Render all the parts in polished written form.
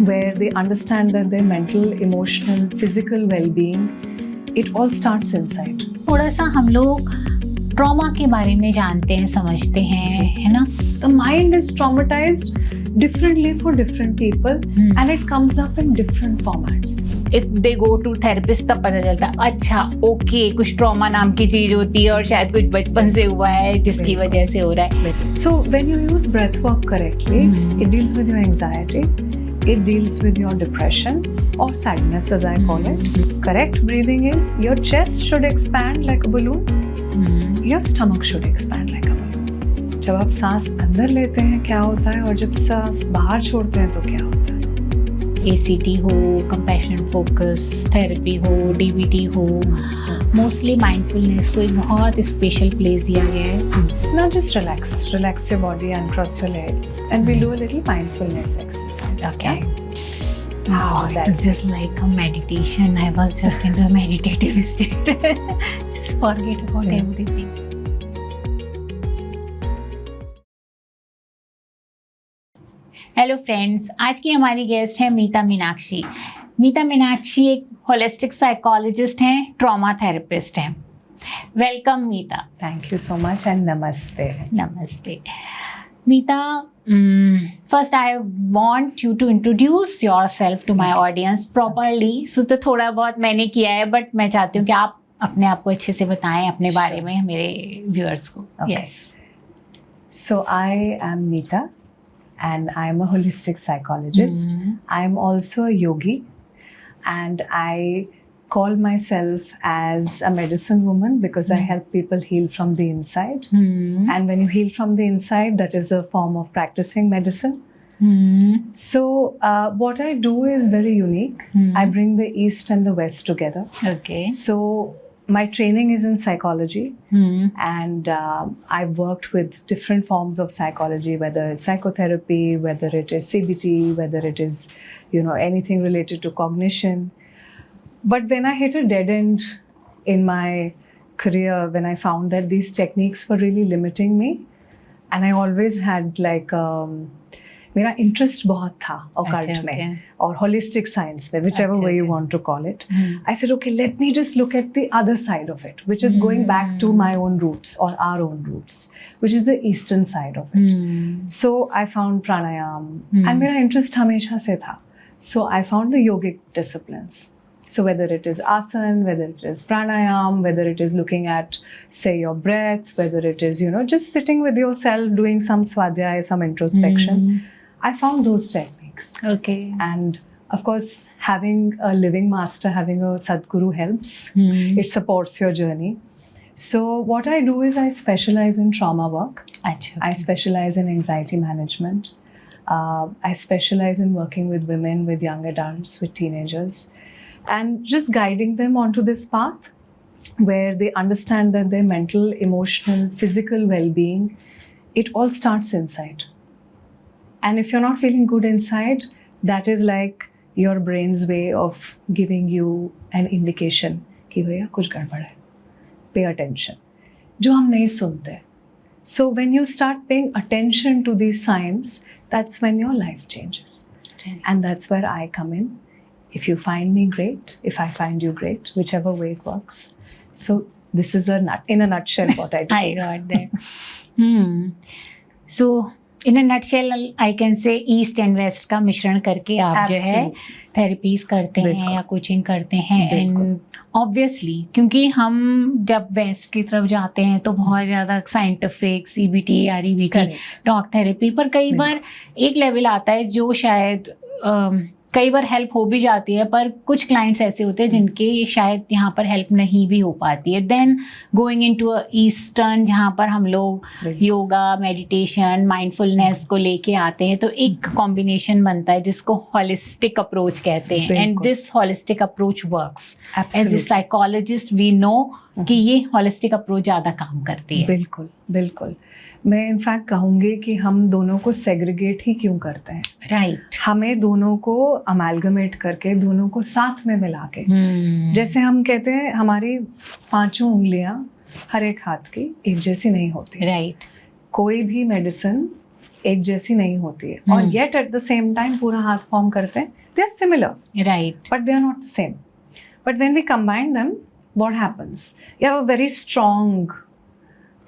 where they understand that their mental, emotional, physical well-being, it all starts inside. थोड़ा सा हम लोग trauma के बारे में जानते हैं, समझते हैं, है ना? The mind is traumatized differently for different people and it comes up in different formats. If they go to therapist तब पता चलता है अच्छा ओके कुछ ट्रॉमा नाम की चीज होती है और शायद कुछ बचपन से हुआ है जिसकी वजह से हो रहा है. So when you use breath work correctly, it deals with your anxiety, it deals with your depression or sadness as I call it. Correct breathing is your chest should expand like a balloon. Your stomach should expand like a balloon. जब आप सांस अंदर लेते हैं क्या होता है और जब सांस बाहर छोड़ते हैं तो क्या होता है. ACT हो, कंपैशनेट फोकस थेरेपी हो, DBT हो, मोस्टली माइंडफुलनेस को एक बहुत स्पेशल प्लेस दिया गया है. Now just relax your body and cross your legs and we'll do a little mindfulness exercise. Okay. Wow, it was just like a meditation. I was just into a meditative state. Just forget about everything. Hello friends, आज की हमारी guest है मीता मीनाक्षी. मीता मीनाक्षी एक holistic psychologist हैं, trauma therapist हैं. Welcome Meeta. Thank you so much and namaste. नमस्ते Meeta. First I want you to introduce yourself to my audience properly. So तो थोड़ा बहुत मैंने किया है बट मैं चाहती हूँ कि आप अपने आप को अच्छे से बताएं अपने बारे में मेरे व्यूअर्स को. Yes. So I am Meeta and I am a holistic psychologist. I am also a yogi and I call myself as a medicine woman because I help people heal from the inside. And when you heal from the inside, that is a form of practicing medicine. So what I do is very unique. I bring the East and the West together. Okay. So my training is in psychology and I've worked with different forms of psychology, whether it's psychotherapy, whether it is CBT, whether it is, anything related to cognition. But when I hit a dead end in my career, when I found that these techniques were really limiting me, and I always had मेरा interest बहुत था occult में और holistic science में, whichever way you want to call it. I said, okay, let me just look at the other side of it, which is going back to my own roots or our own roots, which is the eastern side of it. So I found pranayam and मेरा interest हमेशा से था. So I found the yogic disciplines. So whether it is asana, whether it is pranayam, whether it is looking at, say, your breath, whether it is, just sitting with yourself, doing some swadhyaya, some introspection, I found those techniques. Okay. And of course, having a living master, having a Sadguru helps. It supports your journey. So what I do is I specialize in trauma work. अच्छा. I specialize in anxiety management. I specialize in working with women, with young adults, with teenagers. And just guiding them onto this path where they understand that their mental, emotional, physical well-being, it all starts inside. And if you're not feeling good inside, that is like your brain's way of giving you an indication कि भैया कुछ गड़बड़ है. Pay attention. जो हम नहीं सुनते. So when you start paying attention to these signs, that's when your life changes. And that's where I come in. If you find me, great. If I find you, great. Whichever way it works. So this is in a nutshell what I do. I got that. So in a nutshell, I can say east and west का मिश्रण करके आप जो है therapies करते हैं या coaching करते हैं. एंड ऑब्वियसली क्योंकि हम जब वेस्ट की तरफ जाते हैं तो बहुत ज़्यादा scientific CBT, REBT, talk therapy, पर कई बार एक लेवल आता है जो शायद कई बार हेल्प हो भी जाती है, पर कुछ क्लाइंट्स ऐसे होते हैं जिनके शायद यहाँ पर हेल्प नहीं भी हो पाती है. Then going into a eastern जहाँ पर हम लोग योगा, मेडिटेशन, माइंडफुलनेस को लेके आते हैं, तो एक कॉम्बिनेशन बनता है जिसको होलिस्टिक अप्रोच कहते हैं. And this holistic approach works. As a psychologist we know कि ये होलिस्टिक अप्रोच ज़्यादा काम करती है. बिल्कुल बिल्कुल. मैं इनफैक्ट कहूँगी कि हम दोनों को सेग्रीगेट ही क्यों करते हैं. राइट. हमें दोनों को अमेलगमेट करके, दोनों को साथ में मिला के, जैसे हम कहते हैं हमारी 5 उंगलियां हर एक हाथ की एक जैसी नहीं होती. राइट. कोई भी मेडिसिन एक जैसी नहीं होती है, और yet at the same time पूरा हाथ फॉर्म करते हैं, they are similar right but they are not the same. But when we combine them, what happens? You have a very strong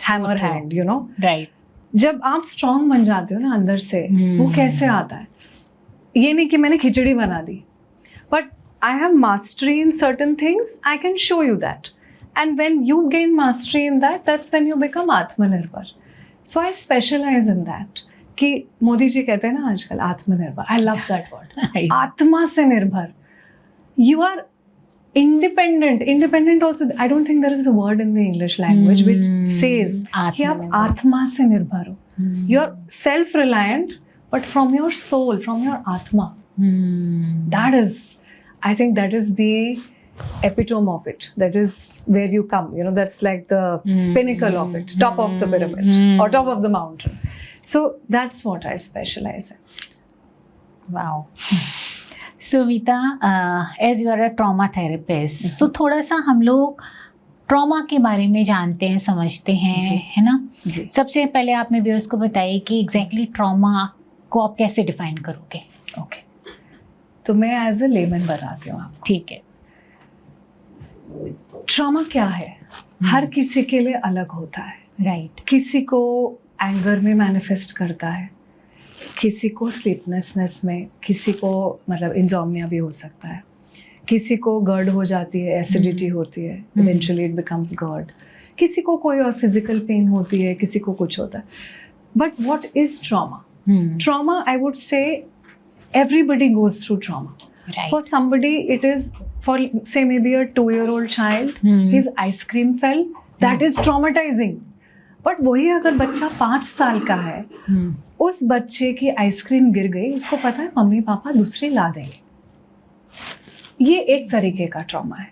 hammer hand, you know. Right. जब आप strong बन जाते हो ना अंदर से, वो कैसे आता है? ये नहीं कि मैंने खिचड़ी बना दी, but I have mastery in certain things, I can show you that. And when you gain mastery in that, that's when you become आत्मनिर्भर. So I specialize in that. कि मोदी जी कहते हैं ना आजकल आत्मनिर्भर. I love that word. आत्मा से निर्भर. You are independent. Independent also, I don't think there is a word in the English language which says कि आप आत्मा से निर्भर हो. You are self-reliant, but from your soul, from your आत्मा. That is, I think that is the epitome of it. That is where you come, you know, that's like the pinnacle of it, top of the pyramid or top of the mountain. So that's what I specialize in. Wow. So Meeta, as you are a trauma therapist, so थोड़ा सा हम लोग trauma के बारे में जानते हैं, समझते हैं, है ना. सबसे पहले आप मेरे व्यूअर्स को बताइए कि एग्जैक्टली ट्रॉमा को आप कैसे डिफाइन करोगे. ओके, तो मैं एज अ लेमन बताती हूँ आपको. ठीक है. ट्रॉमा क्या है? हर किसी के लिए अलग होता है. राइट. किसी को एंगर में मैनिफेस्ट करता है, किसी को स्लीपलेसनेस में, किसी को मतलब इंसोम्निया भी हो सकता है, किसी को गर्ड हो जाती है, एसिडिटी होती है, इवेंचुअली इट बिकम्स गर्ड, किसी को कोई और फिजिकल पेन होती है, किसी को कुछ होता है. But what is trauma? Trauma, I would say everybody goes through trauma. Right. For somebody it is, for say maybe a 2-year-old child, his ice cream fell, that is traumatizing. But वही अगर बच्चा 5 साल का है, उस बच्चे की ice cream गिर गई, उसको पता है मम्मी पापा दूसरी ला देंगे. ये एक तरीके का ट्रॉमा है.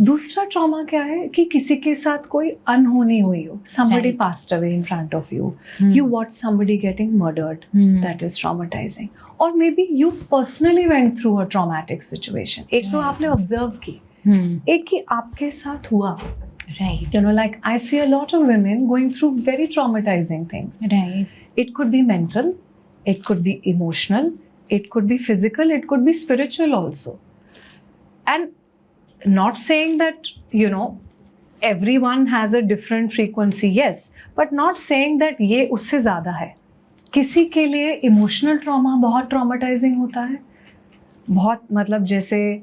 दूसरा ट्रॉमा क्या है कि किसी के साथ कोई अनहोनी हुई हो, somebody passed away in front of you, you watched somebody getting murdered, that is traumatizing. Or maybe you personally went through a traumatic situation. एक तो आपने observe की, एक कि आपके साथ हुआ. Right. You know, like I see a lot of women going through very traumatizing things. Right. It could be mental, it could be emotional, it could be physical, it could be spiritual also. And not saying that, you know, everyone has a different frequency, yes, but not saying that ये उससे ज़्यादा है. किसी के लिए emotional trauma बहुत traumatising होता है, बहुत मतलब जैसे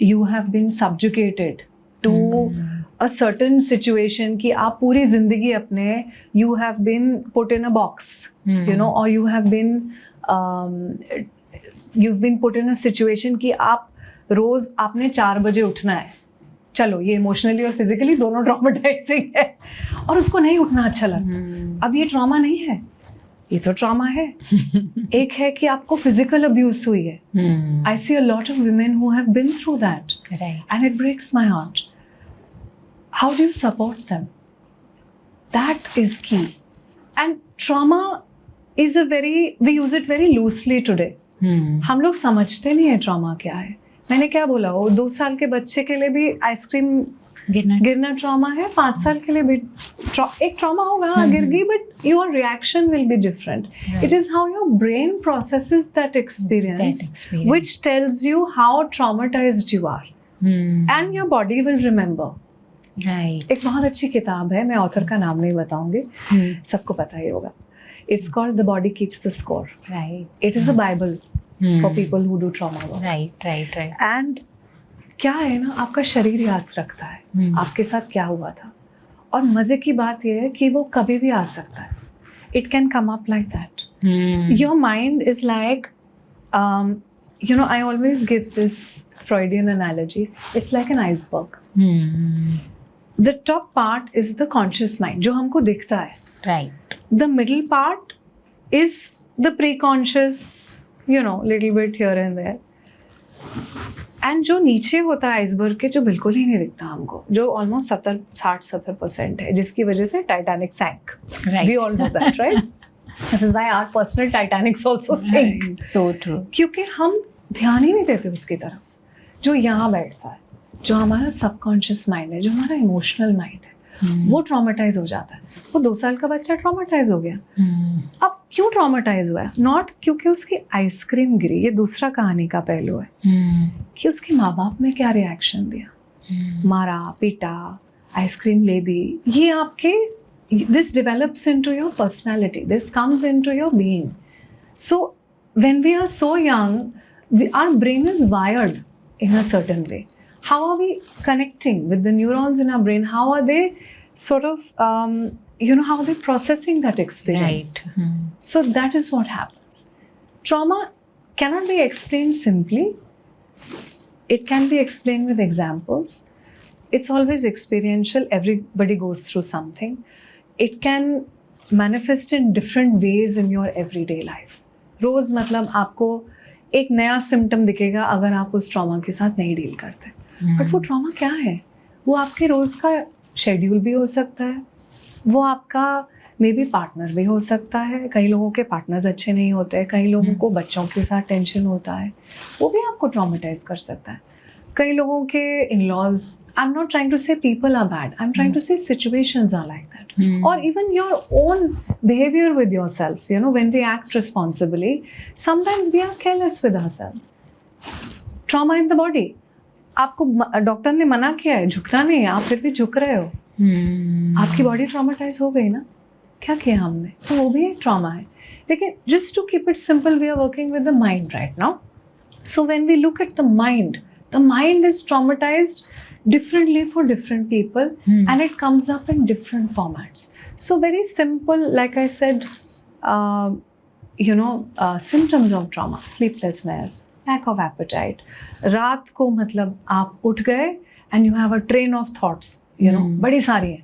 you have been subjugated to a certain situation कि आप पूरी जिंदगी अपने you have been put in a box, you know, और you have been put in a situation कि आप रोज आपने 4 बजे उठना है. चलो ये इमोशनली और फिजिकली दोनों ट्रॉमेटाइजिंग है, और उसको नहीं उठना अच्छा लगता. अब ये ट्रॉमा नहीं है, ये तो ट्रॉमा है. एक है कि आपको फिजिकल अब्यूज हुई है. I see a lot of women who have been through that, and it breaks my heart. How do you support them? That is key. And trauma is a very, we use it very loosely today. हम लोग समझते नहीं है trauma क्या है. मैंने क्या बोला, वो 2 साल के बच्चे के लिए भी आइसक्रीम गिरना ट्रॉमा है, 5 साल के लिए भी एक ट्रॉमा होगा. हाँ गिर गई, but your reaction will be different. It is how your brain processes that experience which tells you how traumatised you are, and your body will remember. Right. एक बहुत अच्छी किताब है, मैं ऑथर का नाम नहीं बताऊंगी, सबको पता ही होगा. It's called the body keeps the score. Right. It is a Bible for people who do trauma work. Right. And क्या है ना, आपका शरीर याद रखता है आपके साथ क्या हुआ था. और मजे की बात यह है कि वो कभी भी आ सकता है. It can come up like that. Your mind is like, you know, I always give this Freudian analogy. It's like an iceberg. The top part is the conscious mind, जो हमको दिखता है. Right. The middle part is the pre-conscious, you know, little bit here and there. And जो नीचे होता है iceberg के, जो बिल्कुल ही नहीं दिखता हमको, जो ऑलमोस्ट 60-70% है, जिसकी वजह से Titanic सैंक. We all know that, right? This is why our personal Titanics also sink. So true. क्योंकि हम ध्यान ही नहीं देते उसकी तरफ. जो यहाँ बैठता है, जो हमारा सबकॉन्शियस माइंड है, जो हमारा इमोशनल माइंड है, वो ट्रॉमेटाइज हो जाता है। वो 2 साल का बच्चा ट्रॉमेटाइज हो गया। अब क्यों ट्रॉमेटाइज हुआ है? नॉट क्योंकि उसकी आइसक्रीम गिरी, ये दूसरा कहानी का पहलू है, कि उसके माँ बाप ने क्या रिएक्शन दिया, मारा पीटा, आइसक्रीम ले दी। ये आपके, this develops into your personality, this comes into your being. So when we are so young, our brain is wired in a certain way. How are we connecting with the neurons in our brain? How are they sort of, how are they processing that experience? Right. So that is what happens. Trauma cannot be explained simply. It can be explained with examples. It's always experiential. Everybody goes through something. It can manifest in different ways in your everyday life. रोज़ मतलब आपको एक नया symptom दिखेगा अगर आप उस trauma के साथ नहीं डील करते। बट वो ट्रॉमा क्या है? वो आपके रोज़ का शेड्यूल भी हो सकता है, वो आपका मे बी पार्टनर भी हो सकता है। कई लोगों के पार्टनर्स अच्छे नहीं होते, कई लोगों को बच्चों के साथ टेंशन होता है, वो भी आपको ट्रॉमेटाइज कर सकता है। कई लोगों के in-laws, I am not trying to say people are bad, I am trying to say situations are like that, और even your own behavior with yourself, when we act responsibly, sometimes we are careless with ourselves. Trauma in the body. आपको doctor ने मना किया है झुकना नहीं है, आप फिर भी झुक रहे हो, आपकी बॉडी ट्रॉमेटाइज हो गई ना, क्या किया हमने? तो वो भी एक ट्रॉमा है। लेकिन just to keep it simple, we are working with the mind right now. So when we look at the mind is traumatized differently for different people, and it comes up in different formats. So very simple, like I said, symptoms of trauma: sleeplessness, lack of appetite. रात को मतलब आप उठ गए and you have a train of thoughts, बड़ी सारी है.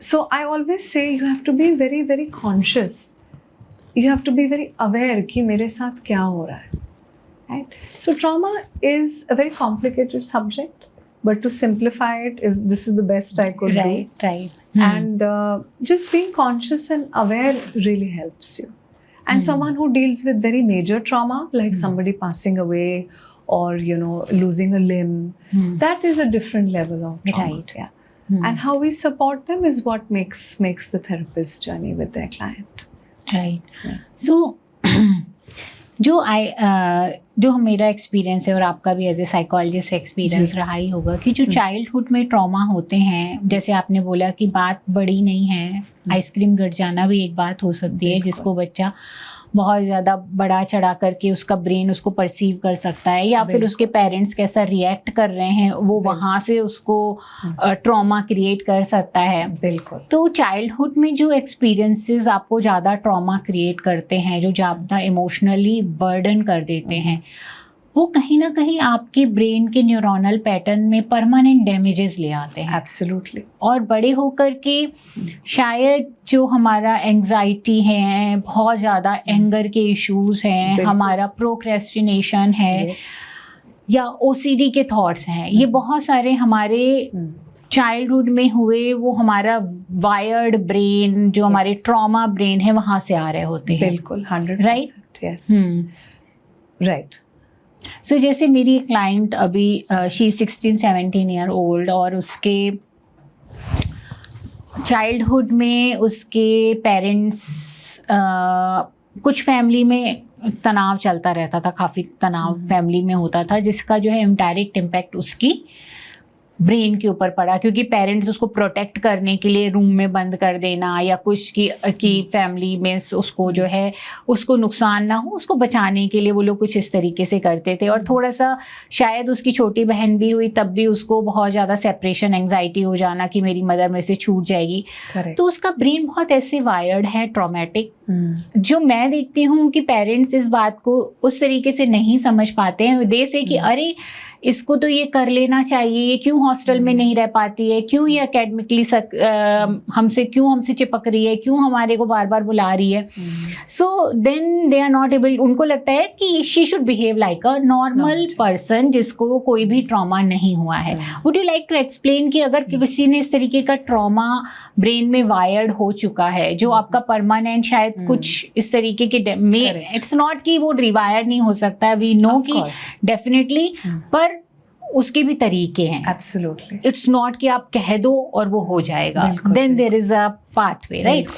So I always say you have to be very, very conscious. You have to be very aware कि मेरे साथ क्या हो रहा है. Right? So trauma is a very complicated subject, but to simplify it, this is the best I could do. Right. And just being conscious and aware really helps you. And someone who deals with very major trauma, like somebody passing away or losing a limb, that is a different level of trauma. Right. Yeah. And how we support them is what makes the therapist journey with their client. Right. Yeah. So जो मेरा experience है और आपका भी as a psychologist experience रहा ही होगा कि जो चाइल्डहुड में ट्रॉमा होते हैं, जैसे आपने बोला कि बात बड़ी नहीं है, आइसक्रीम गिर जाना भी एक बात हो सकती है जिसको बच्चा बहुत ज़्यादा बड़ा चढ़ा करके उसका ब्रेन उसको परसीव कर सकता है, या फिर उसके पेरेंट्स कैसा रिएक्ट कर रहे हैं वो वहाँ से उसको ट्रॉमा क्रिएट कर सकता है। बिल्कुल। तो चाइल्डहुड में जो एक्सपीरियंसेस आपको ज़्यादा ट्रॉमा क्रिएट करते हैं, जो ज़्यादा इमोशनली बर्डन कर देते हैं, वो कहीं ना कहीं आपके ब्रेन के न्यूरोनल पैटर्न में परमानेंट डैमेजेस ले आते हैं। एब्सोल्युटली। और बड़े होकर के शायद जो हमारा एंग्जाइटी है, बहुत ज़्यादा एंगर के इश्यूज हैं, हमारा प्रोक्रेस्टिनेशन है, या ओसीडी के थॉट्स हैं, ये बहुत सारे हमारे चाइल्डहुड में हुए, वो हमारा वायर्ड ब्रेन, जो हमारे ट्रॉमा ब्रेन है, वहाँ से आ रहे होते हैं। बिल्कुल, 100%। राइट। यस। राइट। सो जैसे मेरी क्लाइंट अभी शी 16-17 ईयर ओल्ड, और उसके चाइल्डहुड में उसके पेरेंट्स, कुछ फैमिली में तनाव चलता रहता था, काफ़ी तनाव फैमिली में होता था, जिसका जो है इनडायरेक्ट इम्पैक्ट उसकी ब्रेन के ऊपर पड़ा, क्योंकि पेरेंट्स उसको प्रोटेक्ट करने के लिए रूम में बंद कर देना, या कुछ की फैमिली में उसको जो है उसको नुकसान ना हो, उसको बचाने के लिए वो लोग कुछ इस तरीके से करते थे। और थोड़ा सा शायद उसकी छोटी बहन भी हुई, तब भी उसको बहुत ज़्यादा सेपरेशन एंग्जाइटी हो जाना कि मेरी मदर मेरे से छूट जाएगी। तो उसका ब्रेन बहुत ऐसे वायर्ड है, ट्रॉमेटिक। जो मैं देखती हूँ कि पेरेंट्स इस बात को उस तरीके से नहीं समझ पाते हैं। दे से कि अरे इसको तो ये कर लेना चाहिए, ये क्यों हॉस्टल में नहीं रह पाती है, क्यों ये एकेडमिकली हमसे चिपक रही है, क्यों हमारे को बार बार बुला रही है। So then they are not able, उनको लगता है कि she should behave like a normal person जिसको कोई भी ट्रॉमा नहीं हुआ है। Would you like to explain कि अगर किसी ने इस तरीके का ट्रॉमा ब्रेन में वायर्ड हो चुका है, जो आपका परमानेंट शायद कुछ इस तरीके के, इट्स नॉट कि वो रिवायर नहीं हो सकता है, वी नो कि डेफिनेटली, पर उसके भी तरीके हैं. Absolutely. इट्स नॉट कि आप कह दो और वो हो जाएगा. बिल्कुल, then there is a pathway, right?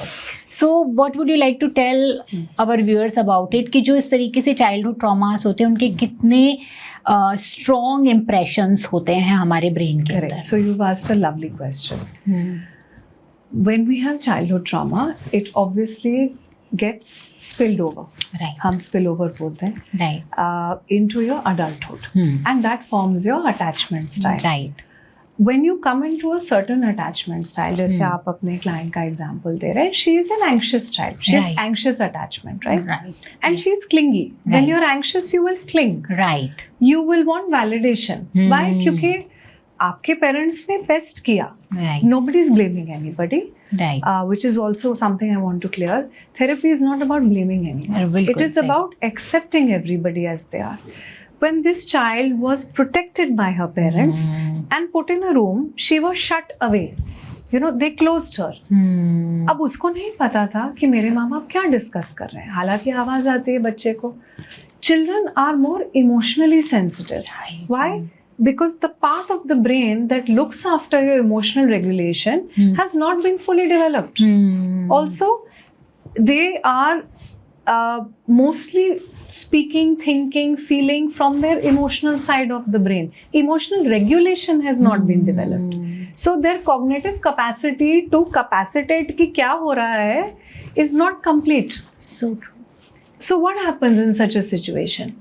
So what would you like to tell our viewers about it, कि जो इस तरीके से चाइल्डहुड ट्रॉमास होते हैं उनके कितने स्ट्रॉन्ग इम्प्रेशंस होते हैं हमारे ब्रेन के अंदर. Correct. So you've asked a lovely question. When we have childhood trauma, it obviously gets spilled over. Right. हम spill over बोलते हैं. Right. Into your adulthood. And that forms your attachment style. Right. When you come into a certain attachment style, जैसे आप अपने client का example दे रहे हैं, she is an anxious child. She has Right. anxious attachment, right? Right. And she is clingy. When Right. you're anxious, you will cling. Right. You will want validation. Why? क्योंकि आपके parents ने best किया. Right. Nobody is blaming anybody. Right. Which is also something I want to clear. Therapy is not about blaming anyone. बिल्कुल It is सही. about accepting everybody as they are. When this child was protected by her parents and put in a room, she was shut away. You know, they closed her. अब उसको नहीं पता था कि मेरे माँ बाप क्या डिस्कस कर रहे हैं. हालांकि आवाज आती है बच्चे को. Children are more emotionally sensitive. Why? Because the part of the brain that looks after your emotional regulation has not been fully developed. Also, they are mostly speaking, thinking, feeling from their emotional side of the brain. Emotional regulation has not been developed. So their cognitive capacity to capacitate कि क्या हो रहा है is not complete. So true. So what happens in such a situation?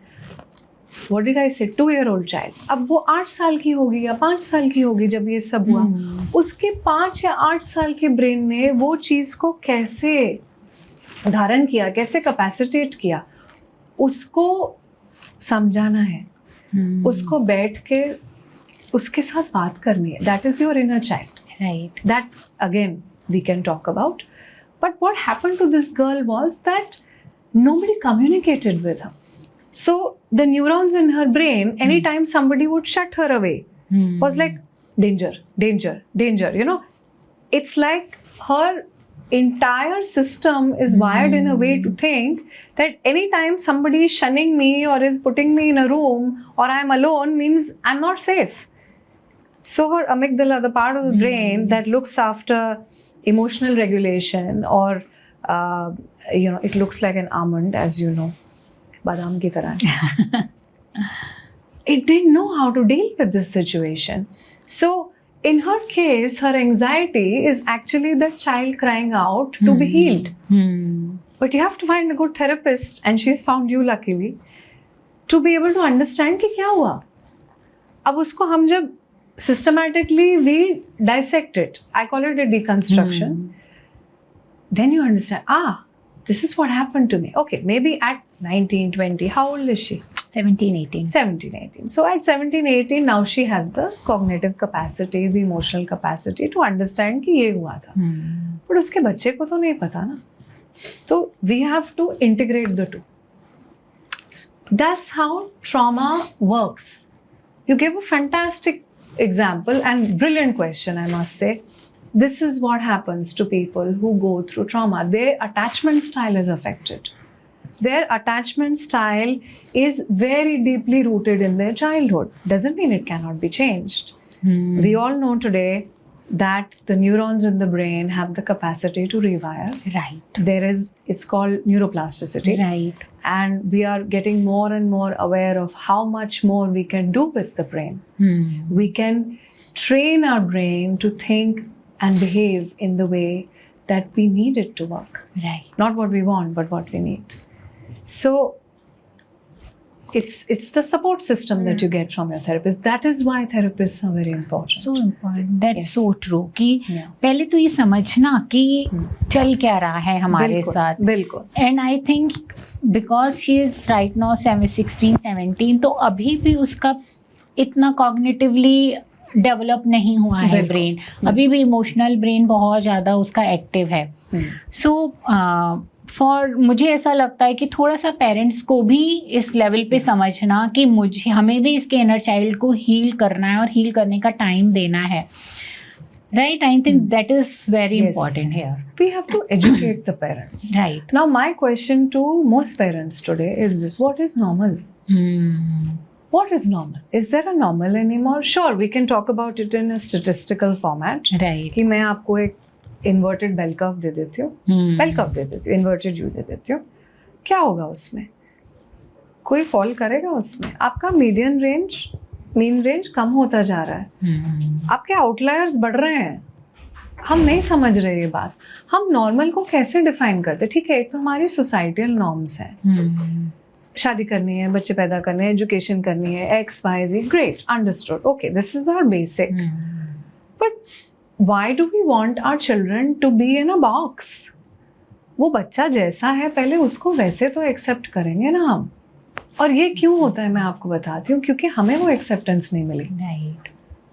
What did I say? 2-year-old child. अब वो 8 साल की होगी या 5 साल की होगी जब ये सब हुआ. उसके 5 या 8 साल के ब्रेन ने वो चीज़ को कैसे धारण किया, कैसे कैपेसिटेट किया, उसको समझाना है. उसको बैठ के उसके साथ बात करनी है. That is your inner child. Right. That again we can talk about. But what happened to this girl was that nobody communicated with her. So the neurons in her brain, anytime somebody would shut her away, was like danger, danger, danger. You know, it's like her entire system is wired in a way to think that anytime somebody is shunning me or is putting me in a room or I'm alone means I'm not safe. So her amygdala, the part of the brain that looks after emotional regulation, or you know, it looks like an almond, as you know. बादाम की तरह. It didn't know how to deal with this situation. So in her case, her anxiety is actually the child crying out to be healed. But you have to find a good therapist, and she's found you luckily, to be able to understand कि क्या हुआ. अब उसको हम जब systematically we dissect it, I call it a deconstruction, then you understand, this is what happened to me. Okay, maybe at 19, 20, how old is she? 17, 18. 17, 18. So at 17, 18, now she has the cognitive capacity, the emotional capacity to understand कि ये हुआ था. But उसके बच्चे को तो नहीं पता ना. So we have to integrate the two. That's how trauma works. You gave a fantastic example and brilliant question, I must say. This is what happens to people who go through trauma. Their attachment style is affected. Their attachment style is very deeply rooted in their childhood. Doesn't mean it cannot be changed. We all know today that the neurons in the brain have the capacity to rewire. Right. It's called neuroplasticity. Right. And we are getting more and more aware of how much more we can do with the brain. We can train our brain to think and behave in the way that we need it to work. Right. Not what we want, but what we need. So it's the support system that you get from your therapist. That is why therapists are very important. So important. That's Yes. so true. कि Yeah. पहले तो ये समझना कि चल क्या रहा है हमारे बिल्कुल, साथ. बिल्कुल. And I think because she is right now 16-17, तो अभी भी उसका इतना कॉग्निटिवली डेवलप नहीं हुआ है बिल्कुल. ब्रेन. अभी भी इमोशनल ब्रेन बहुत ज़्यादा उसका एक्टिव है. सो फॉर मुझे ऐसा लगता है कि थोड़ा सा पेरेंट्स को भी इस लेवल पे समझना कि हमें भी इसके इनर चाइल्ड को हील करना है और हील करने का टाइम देना है. Right, I think that is very Yes. important here. We have to educate the parents. Right. Now, my question to most parents today is this: what is normal? what is normal? Is there a normal anymore? Sure, we can talk about it in a statistical format. Right. कि मैं आपको एक inverted bell curve दे देती हूँ, bell curve दे देती हूँ, inverted U दे देती हूँ, क्या होगा उसमें? कोई फॉल करेगा उसमें? आपका मीडियन रेंज, मीन रेंज कम होता जा रहा है, आपके आउटलायर्स बढ़ रहे हैं. हम नहीं समझ रहे ये बात. हम नॉर्मल को कैसे डिफाइन करते? ठीक है, एक तो हमारी सोसाइटल नॉर्म्स हैं, शादी करनी है, बच्चे पैदा करने हैं, एजुकेशन करनी है, XYZ, great, understood, okay, this is our basic. But why do we want our children to be in a box? वो बच्चा जैसा है पहले उसको वैसे तो एक्सेप्ट करेंगे ना हम. और ये क्यों होता है मैं आपको बताती हूँ, क्योंकि हमें वो एक्सेप्टेंस नहीं मिली. राइट.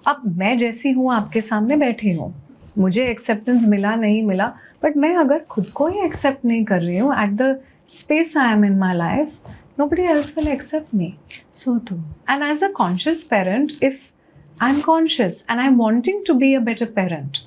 अब मैं जैसी हूँ आपके सामने बैठी हूँ, मुझे एक्सेप्टेंस मिला नहीं मिला, बट मैं अगर खुद को ही एक्सेप्ट नहीं कर रही हूँ at the space I am in my life, nobody else will accept me. So true. And as a conscious parent, if I'm conscious and I'm wanting to be a better parent,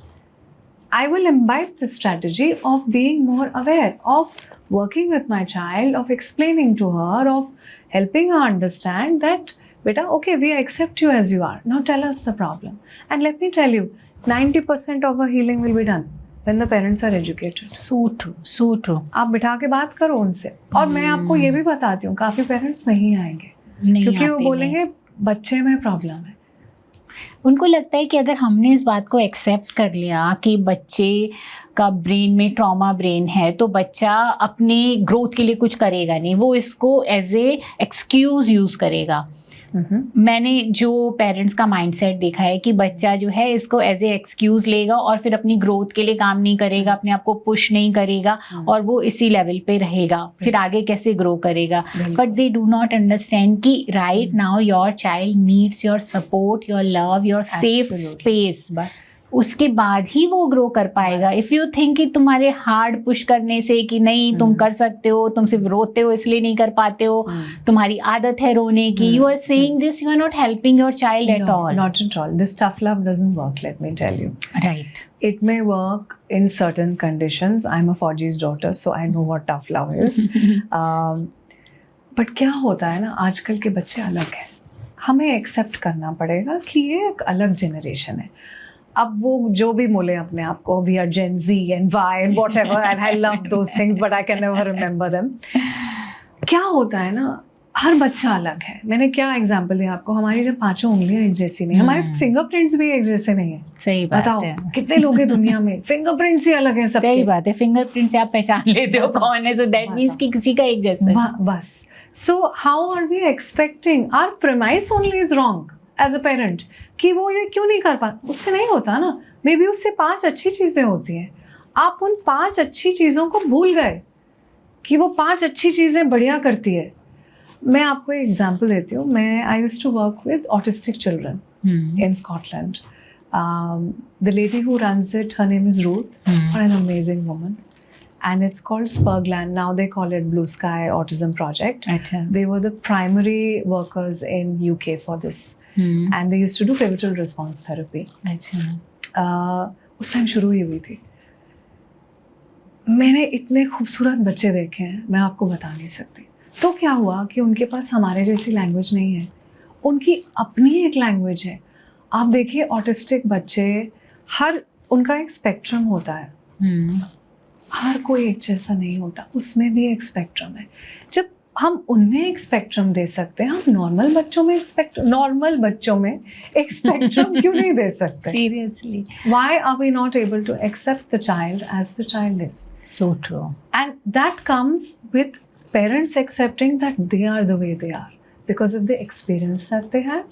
I will imbibe the strategy of being more aware, of working with my child, of explaining to her, of helping her understand that, beta, okay, we accept you as you are. Now tell us the problem. And let me tell you, 90% of our healing will be done when the parents are educated. So true, so true. आप बिठा के बात करो उनसे. और मैं आपको ये भी बताती हूँ, काफ़ी पेरेंट्स नहीं आएंगे, क्योंकि वो बोलेंगे बच्चे में प्रॉब्लम है. उनको लगता है कि अगर हमने इस बात को एक्सेप्ट कर लिया कि बच्चे का ब्रेन में ट्रॉमा ब्रेन है, तो बच्चा अपने ग्रोथ के लिए कुछ करेगा नहीं, वो इसको एज ए एक्सक्यूज यूज करेगा. मैंने जो पेरेंट्स का माइंडसेट देखा है कि बच्चा जो है इसको एज ए एक्सक्यूज लेगा और फिर अपनी ग्रोथ के लिए काम नहीं करेगा, अपने आप को पुश नहीं करेगा और वो इसी लेवल पे रहेगा, फिर आगे कैसे ग्रो करेगा. But they do not understand कि right now your child needs your support, your love, your safe space. बस उसके बाद ही वो ग्रो कर पाएगा. इफ यू थिंक कि तुम्हारे हार्ड पुश करने से कि नहीं तुम कर सकते हो, तुम सिर्फ रोते हो इसलिए नहीं कर पाते हो, तुम्हारी आदत है रोने की, you are saying this, you are not helping your child at all. Not at all. This tough love doesn't work, let me tell you. Right. It may work in certain conditions. I'm a Fauji's daughter, so I know what tough love is. But क्या होता है ना, आजकल के बच्चे अलग हैं. हमें एक्सेप्ट करना पड़ेगा कि ये एक अलग जनरेशन है. अब वो जो भी बोले अपने आप को, we are gen Z and Y and whatever, and I love those things, but I can never remember them. क्या होता है ना, हर बच्चा अलग है. मैंने क्या एग्जांपल दिया आपको, हमारी जब 5 उंगलियां एक जैसी नहीं, हमारे फिंगरप्रिंट्स भी एक जैसे नहीं है. सही बात बताओ, है. कितने लोग हैं दुनिया में, फिंगरप्रिंट्स ही अलग हैं सबके. सही बात है. फिंगरप्रिंट से आप पहचान लेते हो कौन है, so that means कि किसी का एक जैसा है. बस. So how are we expecting? Our premise only is wrong as a parent कि वो ये क्यों नहीं कर पाता. उससे नहीं होता ना, मे बी उससे 5 अच्छी चीज़ें होती हैं. आप उन 5 अच्छी चीज़ों को भूल गए कि वो 5 अच्छी चीज़ें बढ़िया करती है. मैं आपको एक एग्जांपल देती हूँ. मैं I used to work with autistic children in Scotland. The lady who runs it, her name is Ruth, an amazing woman. And it's called Spurgland. Now they call it Blue Sky Autism Project. अच्छा. They were the primary workers in UK for this. And they used to do pivotal response therapy. अच्छा. उस time शुरू ही हुई थी. मैंने इतने खूबसूरत बच्चे देखे हैं, मैं आपको बता नहीं सकती. तो क्या हुआ कि उनके पास हमारे जैसी लैंग्वेज नहीं है, उनकी अपनी एक लैंग्वेज है. आप देखिए ऑटिस्टिक बच्चे, हर उनका एक स्पेक्ट्रम होता है. हर कोई एक जैसा नहीं होता, उसमें भी एक स्पेक्ट्रम है. जब हम उनमें एक स्पेक्ट्रम दे सकते हैं, हम नॉर्मल बच्चों में एक स्पेक्ट्रम क्यों नहीं दे सकते? Seriously. Why are we not able to accept the child as the child is? So true. And that comes with parents accepting that they are the way they are because of the experience that they had,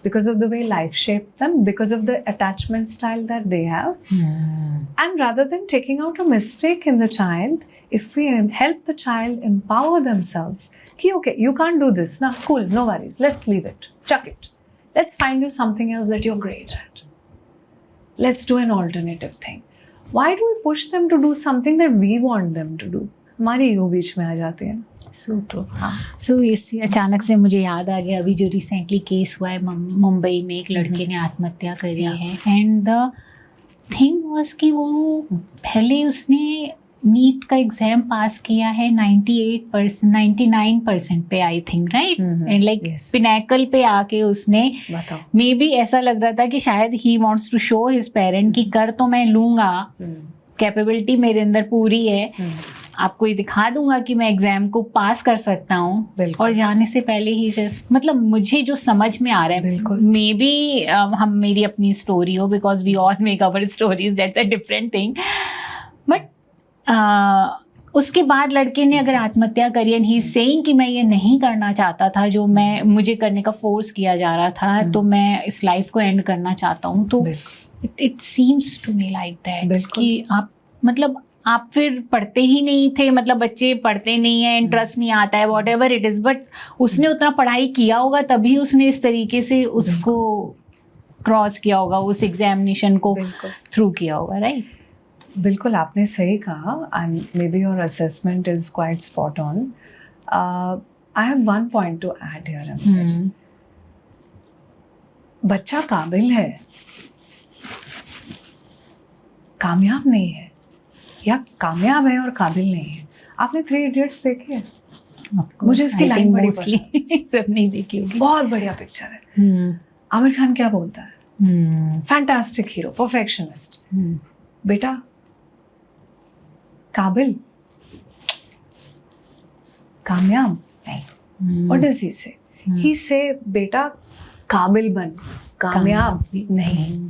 because of the way life shaped them, because of the attachment style that they have. And rather than taking out a mistake in the child, if we help the child empower themselves, ki okay, you can't do this, nah, cool, no worries, let's leave it, chuck it. Let's find you something else that you're great at. Let's do an alternative thing. Why do we push them to do something that we want them to do? हमारी ego बीच में आ जाती है. So true. सो इससे अचानक से मुझे याद आ गया, अभी जो रिसेंटली केस हुआ है मुंबई में, एक लड़के ने आत्महत्या करी है. एंड द थिंग वाज कि वो पहले उसने नीट का एग्जाम पास किया है 98% 99% पे I think, right? And like Yes. Pinnacle पे आके उसने बताओ. मे बी ऐसा लग रहा था कि शायद he wants to show his parent कि कर तो मैं लूंगा, कैपेबिलिटी मेरे अंदर पूरी है, आपको ये दिखा दूंगा कि मैं एग्जाम को पास कर सकता हूँ. बिल्कुल. और जाने से पहले ही जस्ट मतलब मुझे जो समझ में आ रहा है, बिल्कुल. मे बी हम मेरी अपनी स्टोरी हो, because we all make our stories, that's a different thing. बट उसके बाद लड़के ने अगर आत्महत्या करी एंड ही सेइंग कि मैं ये नहीं करना चाहता था जो मैं मुझे करने का फोर्स किया जा रहा था, तो मैं इस लाइफ को एंड करना चाहता हूँ, तो it seems to me like that कि आप मतलब आप फिर पढ़ते ही नहीं थे, मतलब बच्चे पढ़ते नहीं है, इंटरेस्ट नहीं आता है, what ever it is, but उसने उतना पढ़ाई किया होगा तभी उसने इस तरीके से उसको क्रॉस किया होगा, उस एग्जामिनेशन को थ्रू किया होगा, राइट? बिल्कुल आपने सही कहा, and may be your assessment is quite spot on. I have one point two add here. बच्चा काबिल है, कामयाब नहीं है, या कामयाब है और काबिल नहीं है. आपने 3 Idiots देखे हैं? मुझे उसकी लाइन बड़ी पसंद. सब नहीं देखी होगी. बहुत बढ़िया पिक्चर है. आमिर खान क्या बोलता है? Fantastic hero, perfectionist. बेटा काबिल, कामयाब नहीं. व्हाट डज ही से? ही से बेटा काबिल बन, कामयाब नहीं.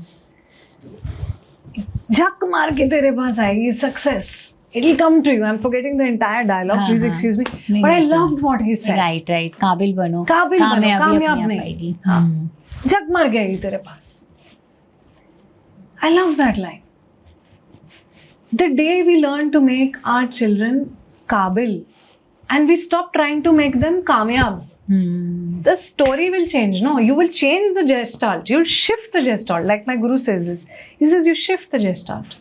झक मार के तेरे पास आएगी success. It will come to you. I'm forgetting the entire dialogue. Please excuse me. But I loved what he said. Right. काबिल बनो, कामयाब नहीं. हाँ. झक मार के आएगी तेरे पास. I love that line. The day we learn to make our children काबिल and we stop trying to make them कामयाब, the story will change. No, you will change the gestalt. You'll shift the gestalt. Like my guru says this. He says you shift the gestalt.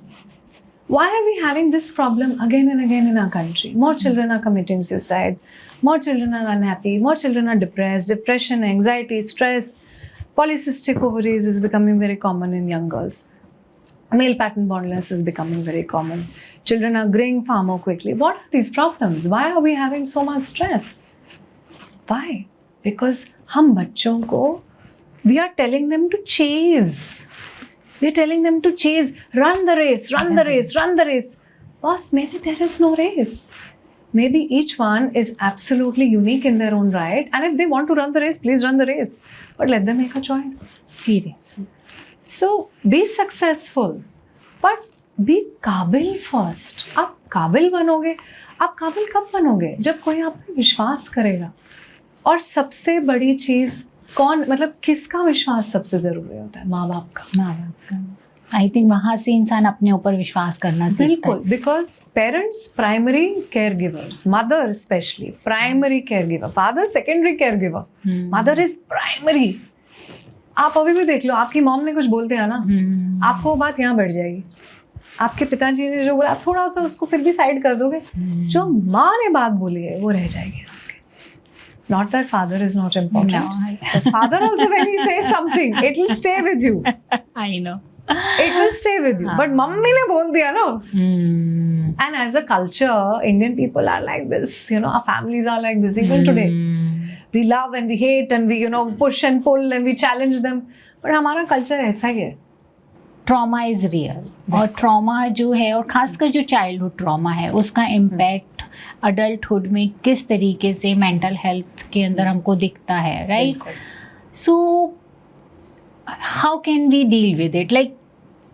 Why are we having this problem again and again in our country? More children are committing suicide. More children are unhappy. More children are depressed. Depression, anxiety, stress. Polycystic ovaries is becoming very common in young girls. Male pattern baldness is becoming very common. Children are graying far more quickly. What are these problems? Why are we having so much stress? Why? Because हम बच्चों को we are telling them to chase. We are telling them to chase. Run the race. Run the race. Run the race. Boss, maybe there is no race. Maybe each one is absolutely unique in their own right. And if they want to run the race, please run the race. But let them make a choice. Seriously. So be successful, but be काबिल first. आप काबिल बनोगे. आप काबिल कब बनोगे? जब कोई आप पे विश्वास करेगा. और सबसे बड़ी चीज कौन, मतलब किसका विश्वास सबसे जरूरी होता है? माँ बाप का. आई थिंक वहाँ से इंसान अपने ऊपर विश्वास करना सीखता है. बिल्कुल, because parents primary care givers, mother specially primary care giver, father secondary care giver, mother is primary. आप अभी भी देख लो, आपकी मॉम ने कुछ बोल दिया ना, आपको वो बात यहाँ बैठ जाएगी. आपके पिताजी ने जो बोला, आप थोड़ा सा उसको फिर भी साइड कर दोगे, जो माँ ने बात बोली है वो रह जाएगी. Not that father is not important. No, but father also, when he says something, it will stay with you. I know. It will stay with you. But mummy ne bol diya no. And as a culture, Indian people are like this. You know, our families are like this even today. We love and we hate and we, you know, push and pull and we challenge them. But हमारा culture ऐसा ही है. Trauma is real. और trauma जो है, और खासकर जो childhood trauma है, उसका इम्पैक्ट अडल्टहुड में किस तरीके से मेंटल हेल्थ के अंदर हमको दिखता है, right? So how can we deal with it? Like,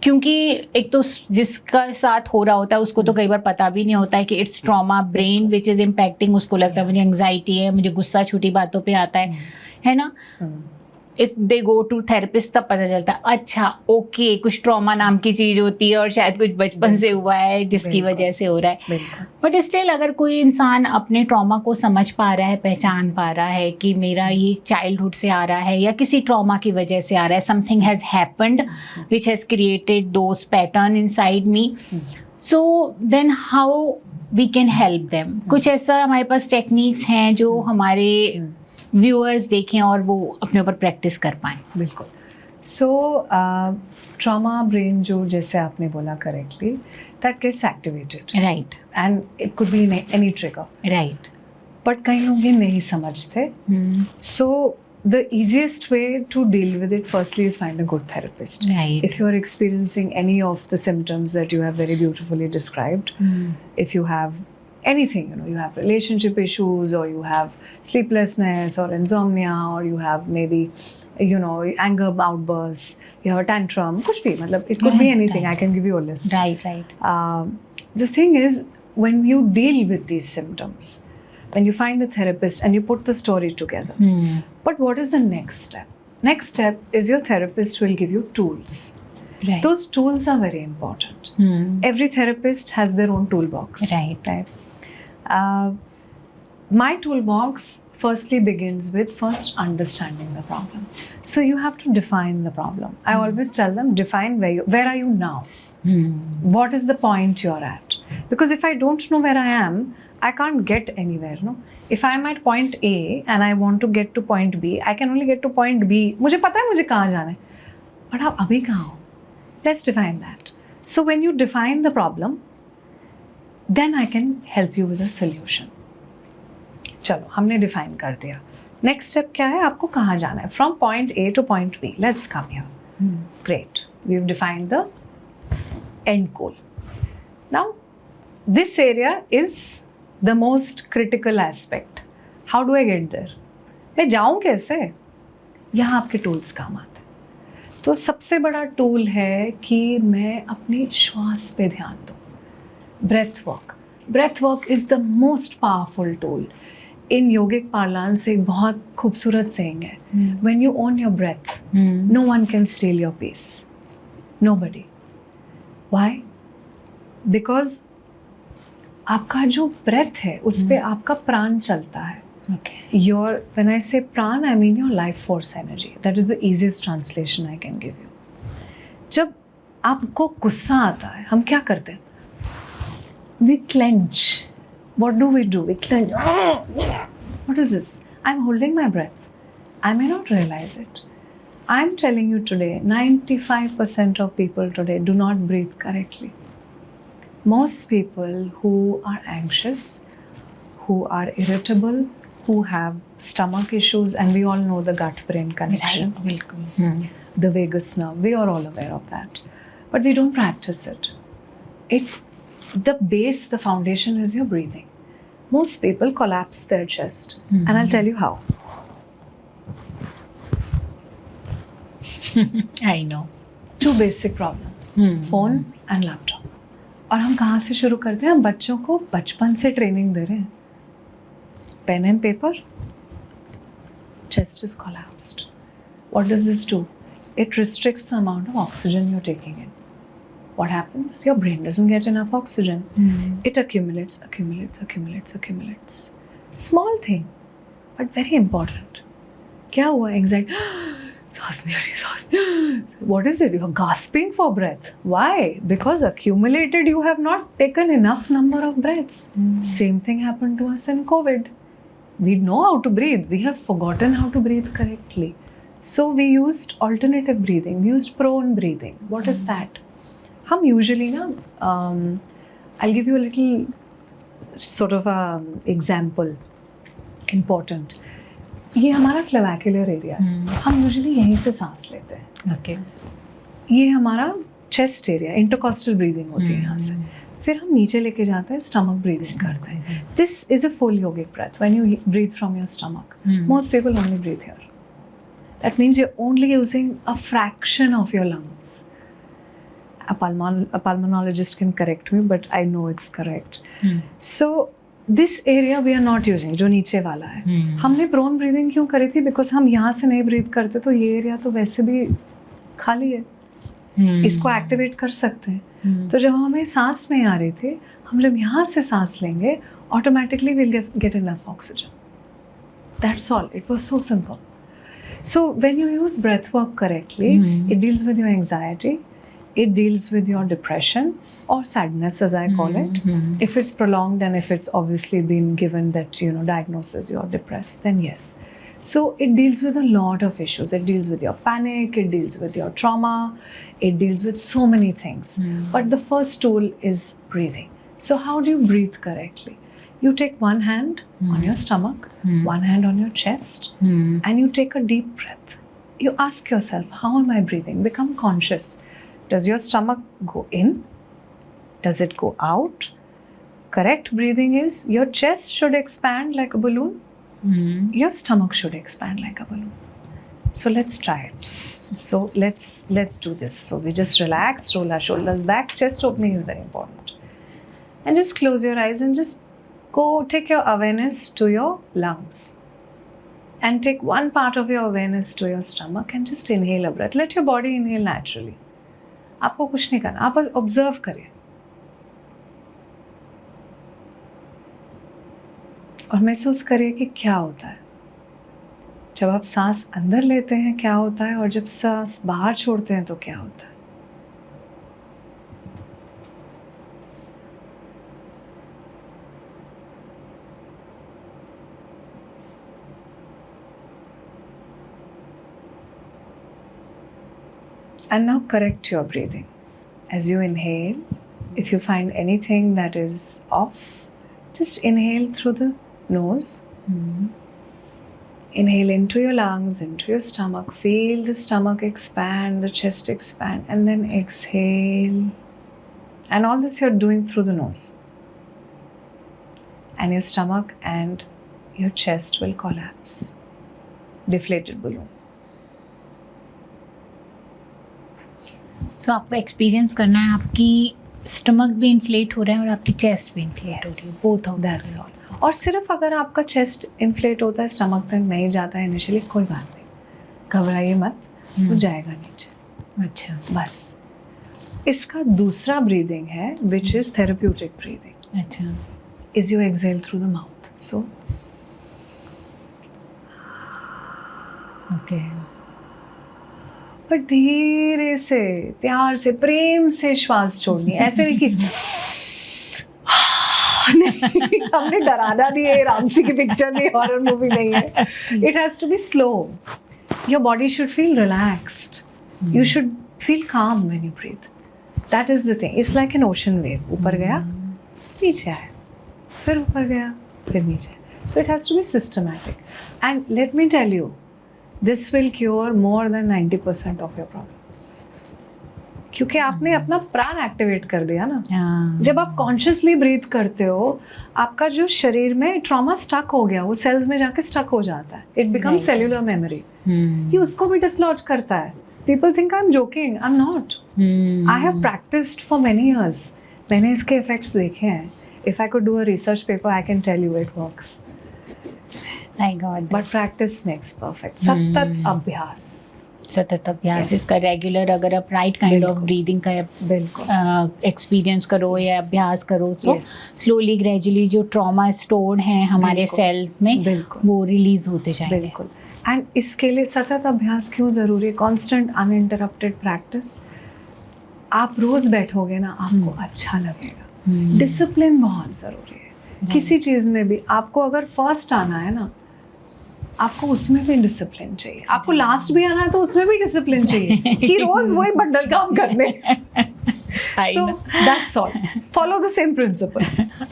क्योंकि एक तो जिसका साथ हो रहा होता है उसको तो कई बार पता भी नहीं होता है कि it's trauma, brain which is impacting. उसको लगता है मुझे एंग्जाइटी है, मुझे गुस्सा छोटी बातों पे आता है ना? If they go to therapist तब पता चलता है, अच्छा ओके, कुछ ट्रॉमा नाम की चीज होती है और शायद कुछ बचपन से हुआ है जिसकी वजह से हो रहा है. बट स्टिल अगर कोई इंसान अपने ट्रॉमा को समझ पा रहा है, पहचान पा रहा है कि मेरा ये चाइल्डहुड से आ रहा है या किसी ट्रॉमा की वजह से आ रहा है, something has happened which has created those pattern inside me, so then how we can help them? कुछ ऐसा हमारे पास टेक्निक्स हैं जो हमारे व्यूअर्स देखें और वो अपने ऊपर प्रैक्टिस कर पाएँ. बिल्कुल. सो ट्रॉमा ब्रेन जो, जैसे आपने बोला correctly, that gets activated. Right. And it could be any trigger. Right. But कई लोग ये नहीं समझते. So the easiest way to deal with it firstly is find a good therapist. Right. If you are experiencing any of the symptoms that you have very beautifully described, if you have anything, you have relationship issues, or you have sleeplessness or insomnia, or you have maybe anger outbursts, you have a tantrum, kuch bhi, matlab it could be anything. I can give you a list. Right. The thing is, when you deal with these symptoms, when you find a therapist and you put the story together, but what is the next step? Next step is your therapist will give you tools. Right. Those tools are very important. Every therapist has their own toolbox. Right. My toolbox firstly begins with first understanding the problem. So you have to define the problem. I always tell them, define where are you now? What is the point you're at? Because if I don't know where I am, I can't get anywhere, no? If I'm at point A and I want to get to point B, I can only get to point B. मुझे पता है मुझे कहाँ जाना है, but आप अभी कहाँ हो? Let's define that. So when you define the problem, then I can help you with a solution. चलो हमने define कर दिया. Next step क्या है? आपको कहाँ जाना है? From point A to point B. Let's come here. Great. We've defined the end goal. Now, this area is the most critical aspect. How do I get there? मैं जाऊँ कैसे? यहाँ आपके tools काम आते हैं. तो सबसे बड़ा tool है कि मैं अपनी श्वास पे ध्यान दूँ. Breath work. Breath work is the most powerful tool. In yogic parlance एक बहुत खूबसूरत saying है. When you own your breath, no one can steal your peace. Nobody. Why? Because आपका जो breath है उस पे आपका प्राण चलता है. When I say प्राण, I mean your life force energy. That is the easiest translation I can give you. जब आपको गुस्सा आता है, हम क्या करते हैं? We clench. What do? We clench. What is this? I'm holding my breath. I may not realize it. I'm telling you today, 95% of people today do not breathe correctly. Most people who are anxious, who are irritable, who have stomach issues, and we all know the gut-brain connection, the vagus nerve, we are all aware of that. But we don't practice it. The base, the foundation is your breathing. Most people collapse their chest, and I'll tell you how. I know. Two basic problems, phone and laptop. और हम कहाँ से शुरू करते हैं? हम बच्चों को बचपन से ट्रेनिंग दे रहे हैं. Pen and paper, chest is collapsed. What does this do? It restricts the amount of oxygen you're taking in. What happens? Your brain doesn't get enough oxygen. It accumulates. Small thing, but very important. क्या हुआ? Anxiety. सांस नहीं आ रही, सांस. What is it? You're gasping for breath. Why? Because accumulated you have not taken enough number of breaths. Same thing happened to us in COVID. We know how to breathe. We have forgotten how to breathe correctly. So we used alternative breathing. We used prone breathing. What is that? हम usually ना, I'll give you a little sort of a example. Important. ये हमारा clavicular area है. हम usually यहीं से सांस लेते हैं. Okay. ये हमारा चेस्ट एरिया, इंटरकॉस्टल ब्रीदिंग होती है यहाँ से. फिर हम नीचे लेके जाते हैं, स्टमक ब्रीदिंग करते हैं. This is a full yogic breath. When you breathe from your stomach, most people only breathe here. That means you are only using a fraction of your lungs. A pulmonologist can correct me, but I know it's correct. So this area we are not using, जो नीचे वाला है. हमने prone breathing क्यों करी थी? Because हम यहाँ से नहीं ब्रीथ करते तो ये एरिया तो वैसे भी खाली है. इसको एक्टिवेट कर सकते हैं. तो जब हमें सांस नहीं आ रही थी, हम जब यहाँ से सांस लेंगे, automatically will get enough oxygen. That's all. It was so simple. So when you use breath work correctly, it deals with your anxiety. It deals with your depression or sadness, as I call it. If it's prolonged and if it's obviously been given that, diagnosis, you're depressed, then yes. So it deals with a lot of issues. It deals with your panic, it deals with your trauma, it deals with so many things. But the first tool is breathing. So how do you breathe correctly? You take one hand on your stomach, one hand on your chest, and you take a deep breath. You ask yourself, how am I breathing? Become conscious. Does your stomach go in? Does it go out? Correct breathing is your chest should expand like a balloon. Your stomach should expand like a balloon. So let's try it. So let's do this. So we just relax, roll our shoulders back. Chest opening is very important. And just close your eyes and just go take your awareness to your lungs. And take one part of your awareness to your stomach and just inhale a breath. Let your body inhale naturally. आपको कुछ नहीं करना, आप बस observe करिए और महसूस करिए कि क्या होता है जब आप सांस अंदर लेते हैं, क्या होता है, और जब सांस बाहर छोड़ते हैं तो क्या होता है. And now correct your breathing. As you inhale, if you find anything that is off, just inhale through the nose. Inhale into your lungs, into your stomach. Feel the stomach expand, the chest expand, and then exhale. And all this you're doing through the nose. And your stomach and your chest will collapse. Deflated balloon. So आपको experience करना है आपकी stomach भी inflate हो रहा है और आपकी चेस्ट भी इन्फ्लेट हो रही है, बोथ ऑफ दैट्स ऑल. और सिर्फ अगर आपका चेस्ट इन्फ्लेट होता है, स्टमक तक नहीं जाता है इनिशियली, कोई बात नहीं, घबराइए मत, वो जाएगा नीचे. अच्छा, बस. इसका दूसरा ब्रीदिंग है विच इज थेरेप्यूटिक ब्रीदिंग. अच्छा. Is you exhale through the mouth. So okay. पर धीरे से, प्यार से, प्रेम से श्वास छोड़नी. ऐसे नहीं कि नहीं, हमने डराना नहीं है, रामसी की पिक्चर नहीं, हॉरर मूवी नहीं है. It has to be slow. Your body should feel relaxed. You should feel calm when you breathe. That is the thing. It's like an ocean wave. ऊपर गया, नीचे आया, फिर ऊपर गया, फिर नीचे. So it has to be systematic. And let me tell you, this will cure more than 90% of your problems. क्योंकि आपने अपना प्राण एक्टिवेट कर दिया ना. जब आप कॉन्शियसली ब्रीथ करते हो, आपका जो शरीर में ट्रॉमा स्टक हो गया, वो सेल्स में जाके स्टक हो जाता है. It become cellular memory. ये उसको भी डिसलॉज करता है. People think I am joking. I am not. I have practised for many years. मैंने इसके इफेक्ट्स देखे हैं. If I could do a research paper, I can tell you it works. I got that. But practice makes perfect. सतत अभ्यास. सतत अभ्यास. इसका regular अगर आप राइट काइंड ऑफ ब्रीदिंग का एक्सपीरियंस करो या अभ्यास करो, तो स्लोली ग्रेजुअली जो ट्रॉमा स्टोर्ड हैं हमारे सेल में, वो रिलीज होते जाएंगे. बिल्कुल. एंड इसके लिए सतत अभ्यास क्यों ज़रूरी है? Constant uninterrupted practice. आप रोज़ बैठोगे ना, आपको अच्छा लगेगा. डिसिप्लिन बहुत ज़रूरी है किसी चीज़ में भी. आपको अगर फर्स्ट आना है ना, आपको उसमें भी डिसिप्लिन चाहिए. आपको लास्ट भी आना है तो उसमें भी डिसिप्लिन चाहिए कि रोज वही बंडल काम करने. So that's all. Follow the same principle.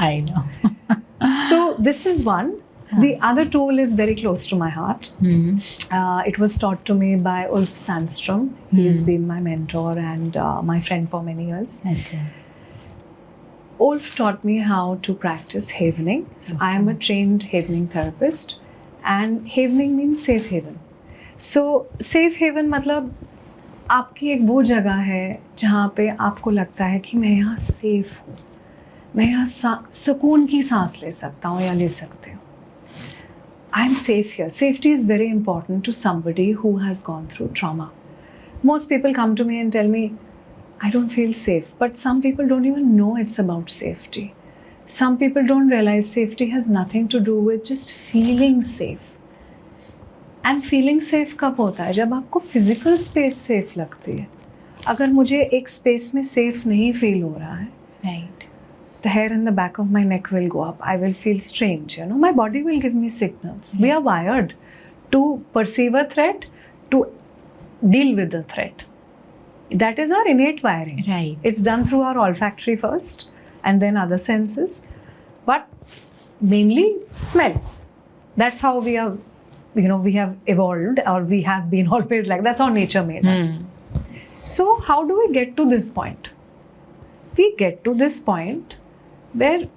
I know. So this is one. The other tool is very close to my heart. It was taught to me by Ulf Sandström. He's been my mentor and my friend for many years. Ulf taught me how to practice havening. So I am a trained havening therapist. And havening means safe haven. So safe haven मतलब आपकी एक वो जगह है जहाँ पे आपको लगता है कि मैं यहाँ सेफ हूँ, मैं यहाँ सुकून की सांस ले सकता हूँ या ले सकते हो. I am safe here. Safety is very important to somebody who has gone through trauma. Most people come to me and tell me, I don't feel safe. But some people don't even know it's about safety. Some people don't realize safety has nothing to do with just feeling safe. And feeling safe कब होता है? जब आपको physical space safe लगती है. अगर मुझे एक space में safe नहीं feel हो रहा है, right, the hair in the back of my neck will go up. I will feel strange. My body will give me signals. We are wired to perceive a threat, to deal with the threat. That is our innate wiring. Right. It's done through our olfactory first and then other senses, but mainly smell. That's how we are, we have evolved, or we have been always like, that's how nature made us. So how do we get to this point? We get to this point where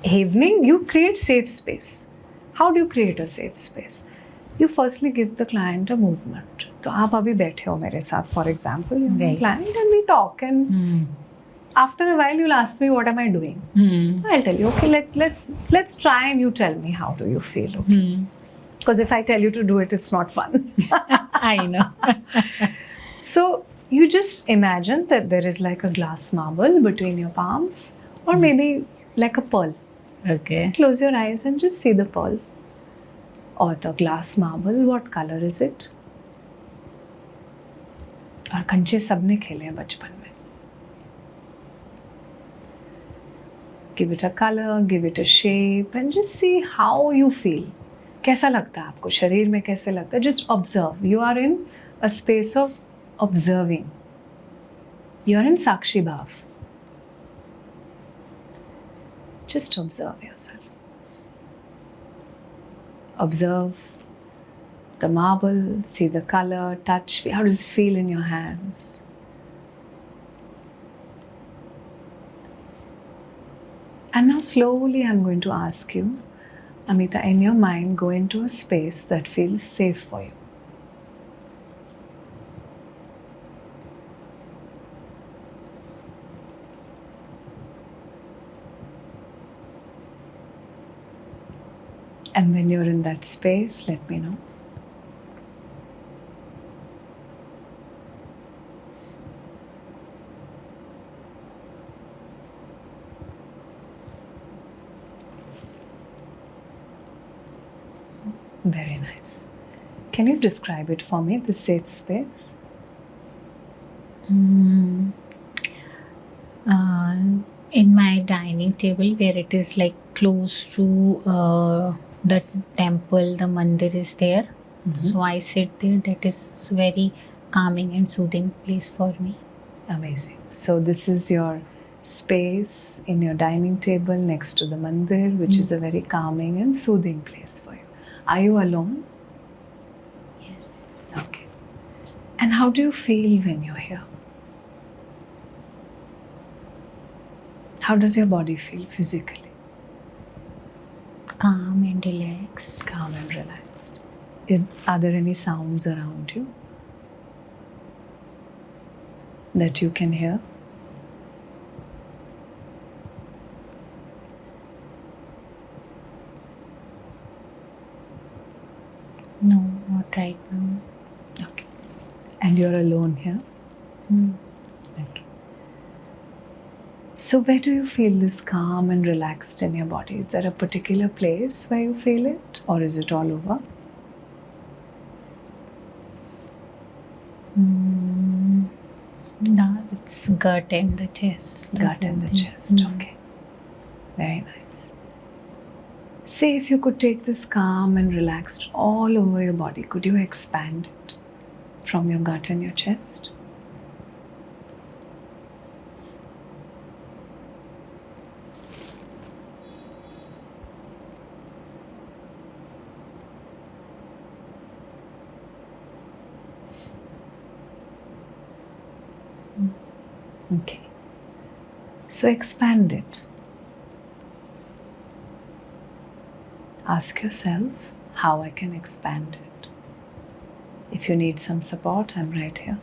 havening, you create safe space. How do you create a safe space? You firstly give the client a movement. तो आप अभी बैठे हो मेरे साथ, for example, Right. client, and we talk, and after a while you'll ask me, what am I doing? I'll tell you, okay, let's try, and you tell me how do you feel. Okay? Because if I tell you to do it, it's not fun. I know. So you just imagine that there is like a glass marble between your palms, or maybe like a pearl. Okay. Close your eyes and just see the pearl or the glass marble. What color is it? और कंचे सबने खेले हैं बचपन में. Give it a color, give it a shape, and just see how you feel. कैसा लगता है आपको, शरीर में कैसे लगता है? Just observe. You are in a space of observing. You are in Sakshi Bhav. Just observe yourself. Observe the marble, see the color, touch. How does it feel in your hands? And now slowly I'm going to ask you, Amita, in your mind, go into a space that feels safe for you. And when you're in that space, let me know. Very nice. Can you describe it for me, the safe space? In my dining table, where it is like close to the temple, the mandir is there. So I sit there. That is very calming and soothing place for me. Amazing. So this is your space in your dining table next to the mandir, which is a very calming and soothing place for you. Are you alone? Yes. Okay. And how do you feel when you're here? How does your body feel physically? Calm and relaxed. Calm and relaxed. Are there any sounds around you that you can hear? No, not right now. Okay. And you're alone here? Okay. So where do you feel this calm and relaxed in your body? Is there a particular place where you feel it, or is it all over? No, it's gut and the chest. Gut and the chest. Okay. Very nice. See if you could take this calm and relaxed all over your body. Could you expand it from your gut and your chest? Okay. So expand it. Ask yourself how I can expand it. If you need some support, I'm right here.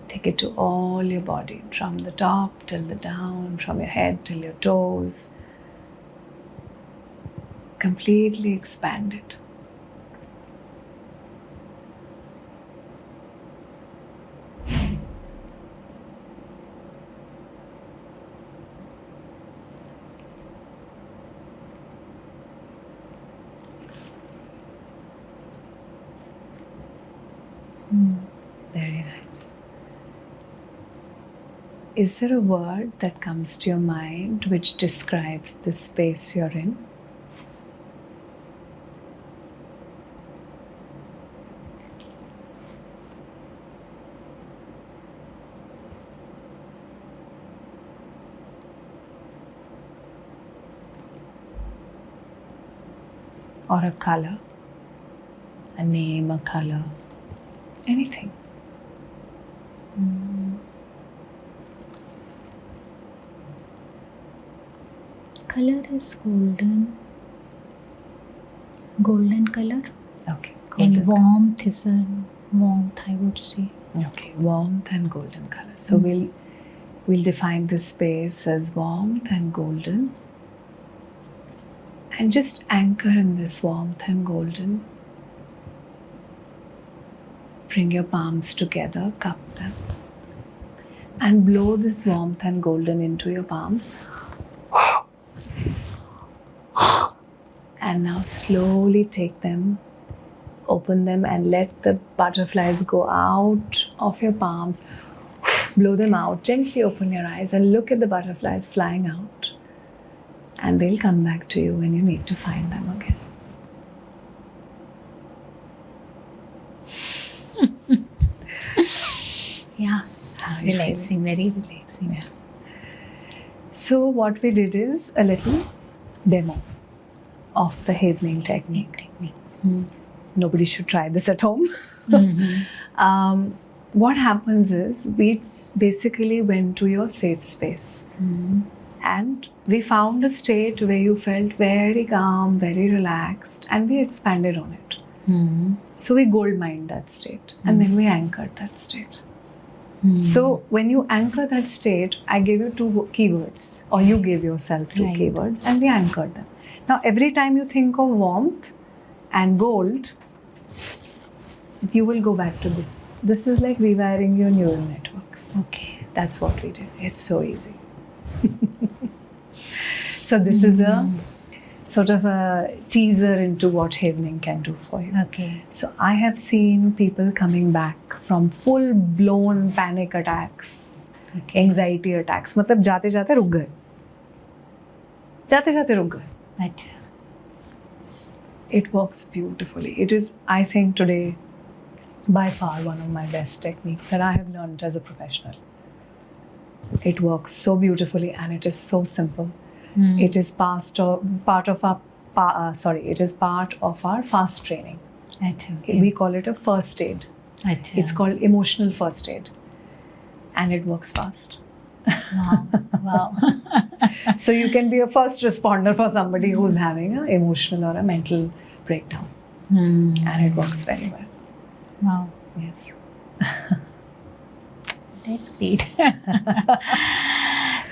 Take it to all your body, from the top till the down, from your head till your toes. Completely expand it. Very nice. is there a word that comes to your mind which describes the space you're in? Or a color, a name, a color, anything. Color is golden. Golden color. Okay. And warmth is a warmth, I would say. Okay, warmth and golden color. So we'll define this space as warmth and golden. And just anchor in this warmth and golden. Bring your palms together, cup them. And blow this warmth and golden into your palms. And now slowly take them, open them, and let the butterflies go out of your palms. Blow them out. Gently open your eyes and look at the butterflies flying out. And they'll come back to you when you need to find them again. Yeah, How are you relaxing, very relaxing. Yeah. So what we did is a little demo of the Havening technique. Nobody should try this at home. What happens is we basically went to your safe space. And we found a state where you felt very calm, very relaxed, and we expanded on it. So we gold mined that state, and then we anchored that state. So when you anchor that state, I gave you 2 keywords, or you gave yourself 2 Right. keywords, and we anchored them. Now every time you think of warmth and gold, you will go back to this. This is like rewiring your neural networks. Okay. That's what we did. It's so easy. So this is a sort of a teaser into what Havening can do for you. Okay. So I have seen people coming back from full-blown panic attacks, Okay. anxiety attacks. मतलब जाते जाते रुक गए. जाते जाते रुक गए. अच्छा. It works beautifully. It is, I think, today by far one of my best techniques that I have learned as a professional. It works so beautifully and it is so simple. It is part of our fast training. अच्छा. We call it a first aid. अच्छा. It's called emotional first aid, and it works fast. Wow. Wow. So you can be a first responder for somebody who's having an emotional or a mental breakdown, and it works very well. Wow. Yes. That's great.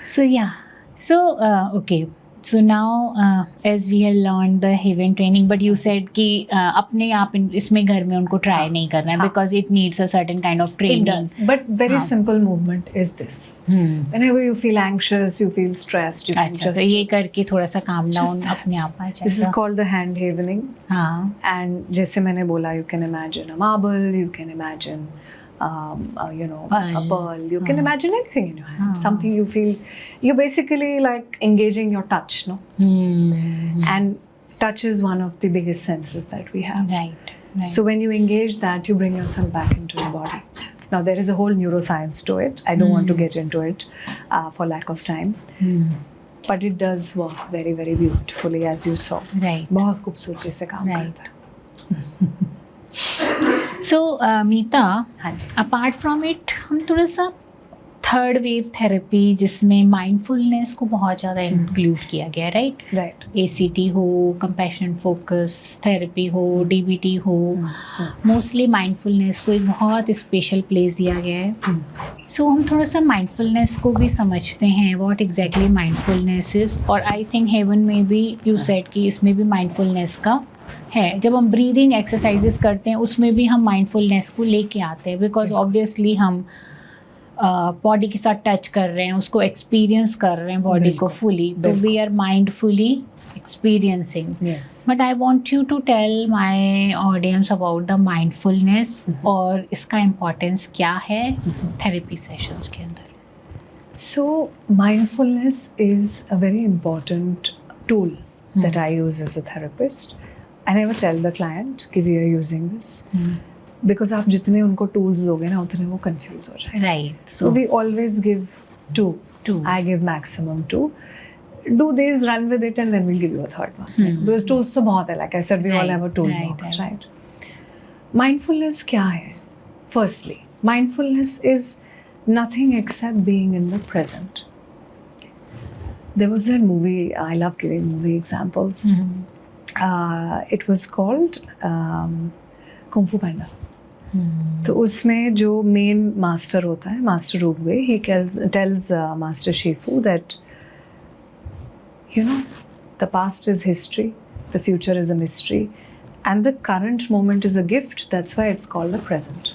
So yeah. So okay. So now as we have learned the Haven training, but you said कि अपने आप इसमें घर में उनको try नहीं करना है because it needs a certain kind of training. It does. But very simple movement is this. Whenever you feel anxious, you feel stressed, you can अच्छा. just. तो ये करके थोड़ा सा calm down that. अपने आप आ जाएगा. This is called the hand havening. हाँ. And जैसे मैंने बोला, you can imagine a marble, you can imagine, a pearl. You can imagine anything in your hand. Something you feel. You're basically like engaging your touch, no? And touch is one of the biggest senses that we have. Right. Right. So when you engage that, you bring yourself back into your body. Now there is a whole neuroscience to it. I don't want to get into it for lack of time. But it does work very, very beautifully, as you saw. Right. बहुत खूबसूरती से काम करता है. So मीता, हाँ जी. Apart from it हम थोड़ा सा थर्ड वेव थेरेपी जिसमें माइंडफुलनेस को बहुत ज़्यादा इंक्लूड किया गया, राइट? Right. ACT हो, कंपैशन फोकस थेरेपी हो, DBT हो, मोस्टली माइंडफुलनेस को एक बहुत स्पेशल प्लेस दिया गया है. सो हम थोड़ा सा माइंडफुलनेस को भी समझते हैं, व्हाट एग्जैक्टली माइंडफुलनेस इज़. और आई थिंक हेवन में भी यू सेड कि इसमें भी माइंडफुलनेस का है. जब हम ब्रीदिंग एक्सरसाइजेस करते हैं उसमें भी हम माइंडफुलनेस को लेके आते हैं, बिकॉज ऑब्वियसली हम बॉडी के साथ टच कर रहे हैं, उसको एक्सपीरियंस कर रहे हैं बॉडी को फुली, तो we are mindfully experiencing. Yes. But I want you to tell my audience about the mindfulness और इसका इम्पोर्टेंस क्या है थेरेपी सेशंस के अंदर. So mindfulness is a very important tool that I use as a therapist. I never tell the client कि we are using this because आप जितने उनको tools दोगे ना उतने वो confuse हो जाएंगे. Right. So we always give two. I give maximum 2. Do these, run with it, and then we'll give you a third one. Those tools तो बहुत है. Like I said, we all have a toolbox, right? Mindfulness क्या है? Firstly, mindfulness is nothing except being in the present. There was that movie, I love giving movie examples. It was called Kung Fu Panda. तो उसमें जो main master होता है, master Oogway, he tells master Shifu that you know the past is history, the future is a mystery, and the current moment is a gift. That's why it's called the present.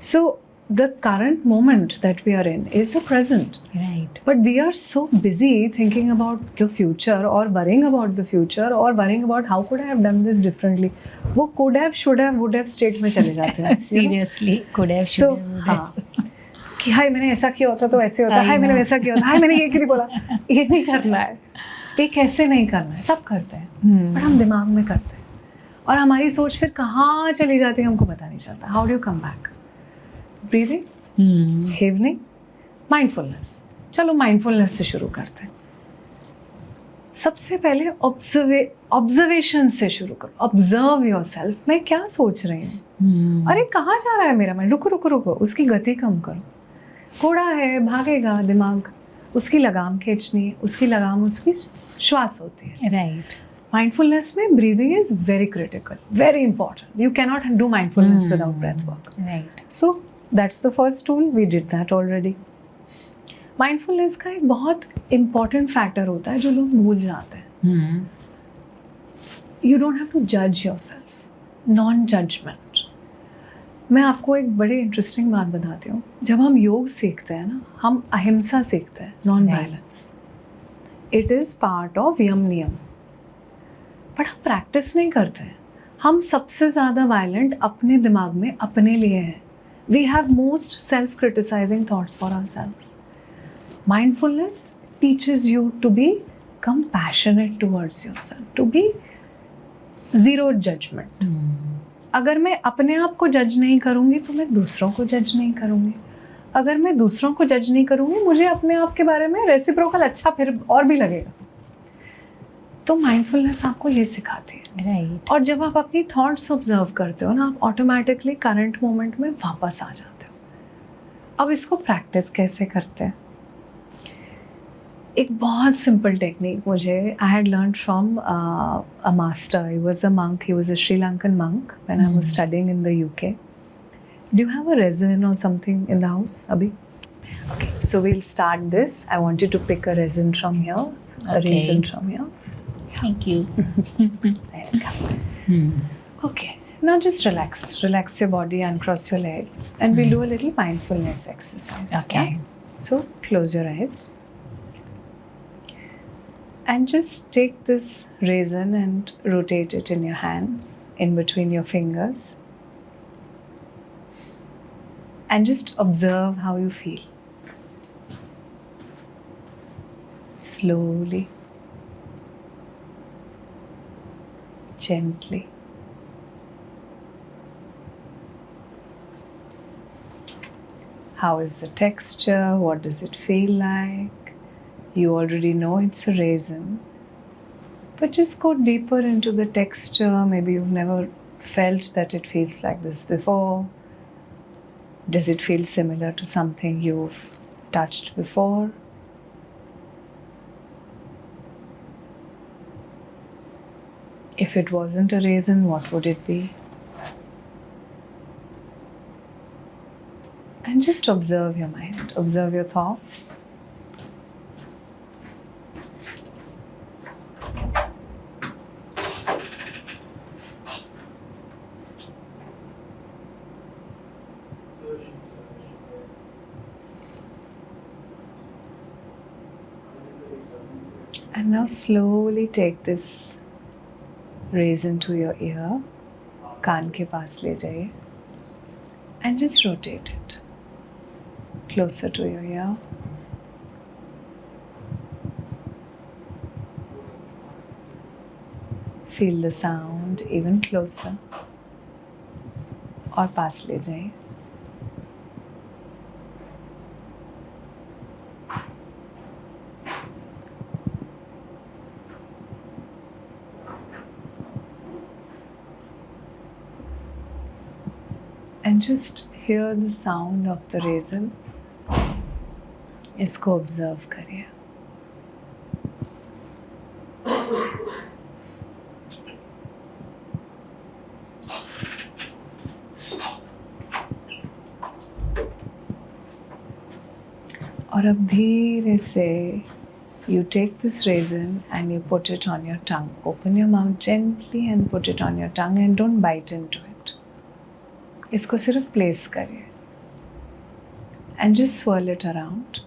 So the current moment that we are in is the present. Right. But we are so busy thinking about the future or worrying about the future or worrying about how could I have done this differently. वो could have, should have, would have state में चले जाते हैं. Seriously, could have, should have, would have. हाँ, कि हाय मैंने ऐसा किया होता तो ऐसे होता, हाय मैंने वैसा किया होता, हाय मैंने ये क्यों बोला. ये नहीं करना है, ये कैसे नहीं करना है. सब करते हैं, पर हम दिमाग में करते हैं और हमारी सोच फिर कहाँ चली जाती है हमको पता नहीं चलता. How do you come back? Breathing, evening, mindfulness. चलो mindfulness से शुरू करते हैं. सबसे पहले ऑब्जर्वेशन से शुरू करो. Observe yourself. मैं क्या सोच रही हूँ, अरे कहाँ जा रहा है मेरा माइंड, रुको रुको रुको, उसकी गति कम करो. घोड़ा है, भागेगा दिमाग, उसकी लगाम खींचनी है, उसकी लगाम उसकी श्वास होती है. Right. Mindfulness में breathing is very critical, very important. You cannot do mindfulness without breath work. Right. So that's the first tool. We did that already. Mindfulness का एक बहुत important factor होता है जो लोग भूल जाते हैं. You don't have to judge yourself. Non-judgment. मैं आपको एक बड़ी इंटरेस्टिंग बात बताती हूँ. जब हम योग सीखते हैं ना, हम अहिंसा सीखते हैं, non-violence. It is part of यम नियम. बट हम प्रैक्टिस नहीं करते हैं. हम सबसे ज़्यादा वायलेंट अपने दिमाग में अपने लिए हैं. We have most self-criticizing thoughts for ourselves. Mindfulness teaches you to be compassionate towards yourself, to be zero judgment. अगर मैं अपने आप को जज नहीं करूँगी तो मैं दूसरों को जज नहीं करूँगी. अगर मैं दूसरों को जज नहीं करूँगी, मुझे अपने आप के बारे में रेसिप्रोकल अच्छा फिर और भी लगेगा. तो माइंडफुलनेस आपको ये सिखाती है. Right. और जब आप अपनी थॉट्स ऑब्जर्व करते हो ना, आप ऑटोमेटिकली करंट मोमेंट में वापस आ जाते हो. अब इसको प्रैक्टिस कैसे करते हैं? एक बहुत सिंपल टेक्निक मुझे I had learn from a master. He was a monk, he was a Sri Lankan monk when I was studying in the UK. Do you have a raisin or something in the house अभी? Okay, so we will start this. I want you to pick a raisin from here, a raisin from here. Thank you. Okay, now just relax your body, uncross your legs, and we'll do a little mindfulness exercise. Okay. Yeah? So close your eyes and just take this raisin and rotate it in your hands, in between your fingers, and just observe how you feel. Slowly, gently. How is the texture? What does it feel like? You already know it's a raisin, but just go deeper into the texture. Maybe you've never felt that it feels like this before. Does it feel similar to something you've touched before? If it wasn't a raisin, what would it be? And just observe your mind, observe your thoughts. And now slowly take this raisin to your ear, कान के पास ले जाइए, and just rotate it closer to your ear. feel the sound even closer. और पास ले जाइए. And just hear the sound of the razor. इसको observe करिए. और अब धीरे से you take this raisin and you put it on your tongue. Open your mouth gently and put it on your tongue and don't bite into it. इसको सिर्फ place करिए and just swirl it around.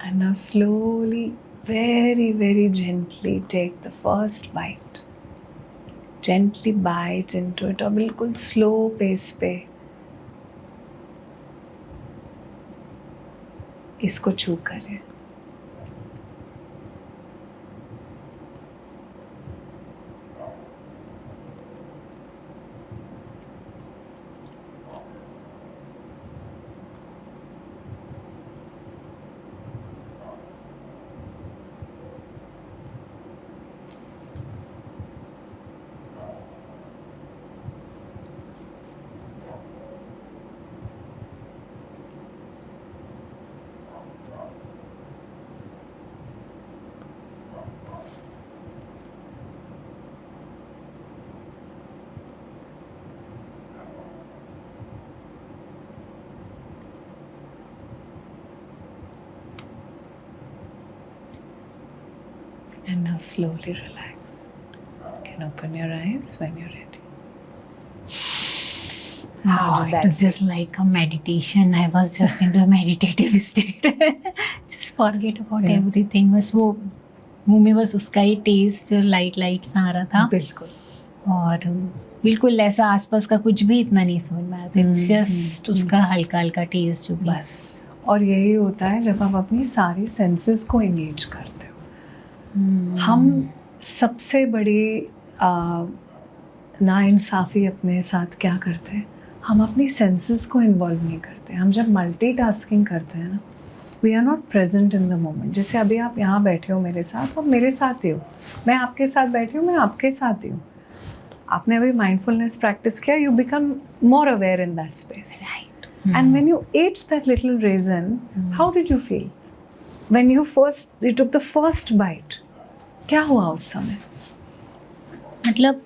And now slowly, very, very gently take the first bite. Gently bite into it और बिल्कुल slow pace पे इसको chew करें. And now slowly relax. You can open your eyes when you're ready. Wow, it was just like a meditation. I was just into a meditative state. Just forget about everything. बस वो मुंह में बस उसका ही test जो light सा आ रहा था. बिल्कुल. और बिल्कुल ऐसा आसपास का कुछ भी इतना नहीं समझ में आ रहा था. It's just उसका हल्का टेस्ट जो बस. और यही होता है जब आप अपनी सारी सेंसेस को एंगेज करते हो. हम सबसे बड़ी नाइंसाफ़ी अपने साथ क्या करते हैं, हम अपनी सेंसेस को इन्वॉल्व नहीं करते. हम जब मल्टीटास्किंग करते हैं ना, we are not present in the moment. जैसे अभी आप यहाँ बैठे हो मेरे साथ, और मेरे साथ ही हो. मैं आपके साथ बैठी हूँ, मैं आपके साथ ही हूँ. आपने अभी माइंडफुलनेस प्रैक्टिस किया, you become more aware in that space. And when you ate that little raisin, how did you feel when you took the first bite? क्या हुआ उस समय? मतलब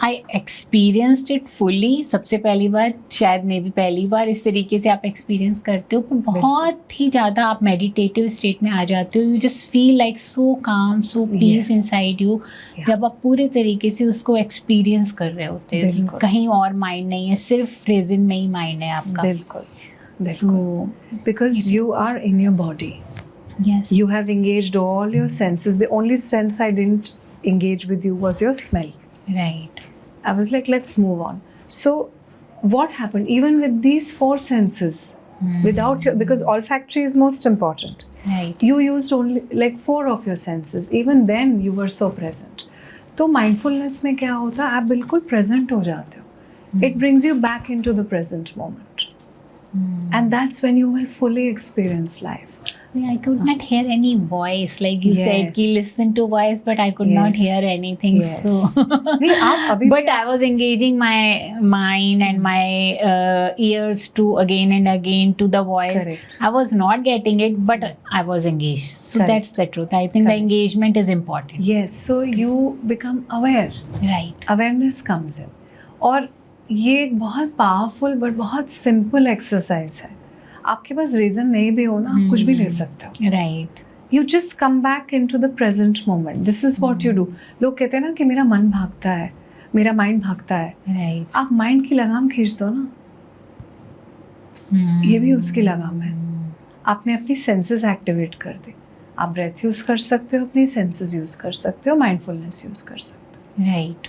आई एक्सपीरियंस्ड इट फुली. सबसे पहली बार, शायद मे भी पहली बार इस तरीके से आप एक्सपीरियंस करते हो, पर बहुत ही ज़्यादा आप मेडिटेटिव स्टेट में आ जाते हो. You just feel like so काम, सो पीस इनसाइड यू, जब आप पूरे तरीके से उसको एक्सपीरियंस कर रहे होते हैं. कहीं और माइंड नहीं है, सिर्फ रेजिन में ही माइंड है आपका. बिल्कुल. So, because you are in your body. Yes. You have engaged all your senses. The only sense I didn't engage with you was your smell. Right. I was like, let's move on. So, what happened? Even with these 4 senses, without your, because olfactory is most important. Right. You used only like 4 of your senses. Even then, you were so present. तो mindfulness में क्या होता है? आप बिल्कुल present हो जाते हो. It brings you back into the present moment. And that's when you will fully experience life. I could not hear any voice, like you said, ki listen to voice, but I could not hear anything. Yes. So, but I was engaging my mind and my ears to again and again to the voice. Correct. I was not getting it, but I was engaged. So that's the truth. I think the engagement is important. Yes. So you become aware. Right. Awareness comes in. और ये एक बहुत powerful but बहुत simple exercise है. आपके पास reason नहीं भी हो ना, आप कुछ भी ले सकते हो. Right. You just come back into the present moment. This is what you do. लोग कहते हैं ना कि मेरा मन भागता है, मेरा माइंड भागता है. राइट. आप माइंड की लगाम खींच दो ना, ये भी उसकी लगाम है. आपने अपनी सेंसेस एक्टिवेट कर दी, आप ब्रेथ यूज़ कर सकते हो, अपनी सेंसेस यूज़ कर सकते हो, माइंडफुलनेस यूज़ कर सकते हो। राइट।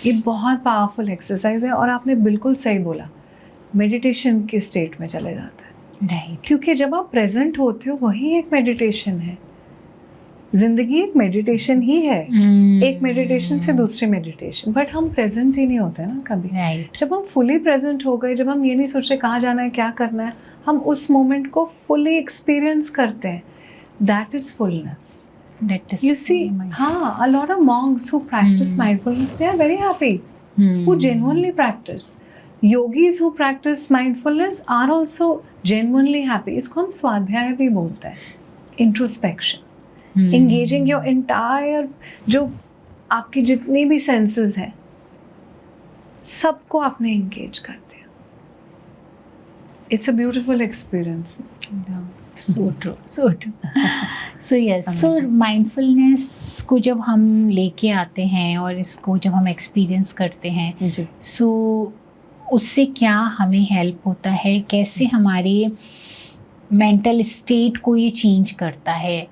ये बहुत पावरफुल एक्सरसाइज है और आपने बिल्कुल सही बोला, मेडिटेशन के स्टेट में चले जाता है। राइट। क्योंकि जब आप प्रेजेंट होते हो वही एक मेडिटेशन है। जिंदगी एक मेडिटेशन ही है, एक मेडिटेशन से दूसरी मेडिटेशन, बट हम प्रेजेंट ही नहीं होते ना कभी। राइट। जब हम फुली प्रेजेंट हो गए, जब हम ये नहीं सोच रहे कहाँ जाना है, क्या करना है, हम उस मोमेंट को फुली एक्सपीरियंस करते हैं, that is fullness. That is You see, very mindful. हाँ, a lot of monks who practice mindfulness, they are very happy, who genuinely practice. Yogis who practice mindfulness are also genuinely happy. इसको हम स्वाध्याय भी बोलते हैं, introspection. Engaging your entire, जो आपकी जितनी भी senses हैं, सबको आपने engage कर दिया. It's a beautiful experience. So true, so true. So yes, so mindfulness को जब हम लेके आते हैं और इसको जब हम एक्सपीरियंस करते हैं, जी, so उससे क्या हमें हेल्प होता है, कैसे हमारे मेंटल स्टेट को ये चेंज करता है?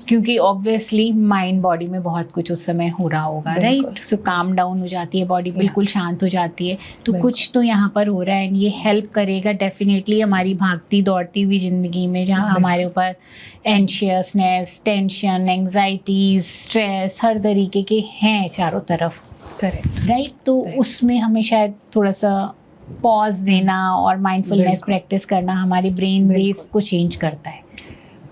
क्योंकि ऑब्वियसली माइंड बॉडी में बहुत कुछ उस समय हो रहा होगा, राइट? सो काम डाउन हो जाती है बॉडी, बिल्कुल शांत हो जाती है, तो कुछ तो यहाँ पर हो रहा है एंड ये हेल्प करेगा डेफिनेटली हमारी भागती दौड़ती हुई ज़िंदगी में, जहाँ हमारे ऊपर एंशियसनेस, टेंशन, एंग्जाइटीज, स्ट्रेस हर तरीके के हैं चारों तरफ, करेक्ट, राइट? तो उसमें हमें शायद थोड़ा सा पॉज देना और माइंडफुलनेस प्रैक्टिस करना हमारे ब्रेन वेव्स को चेंज करता है।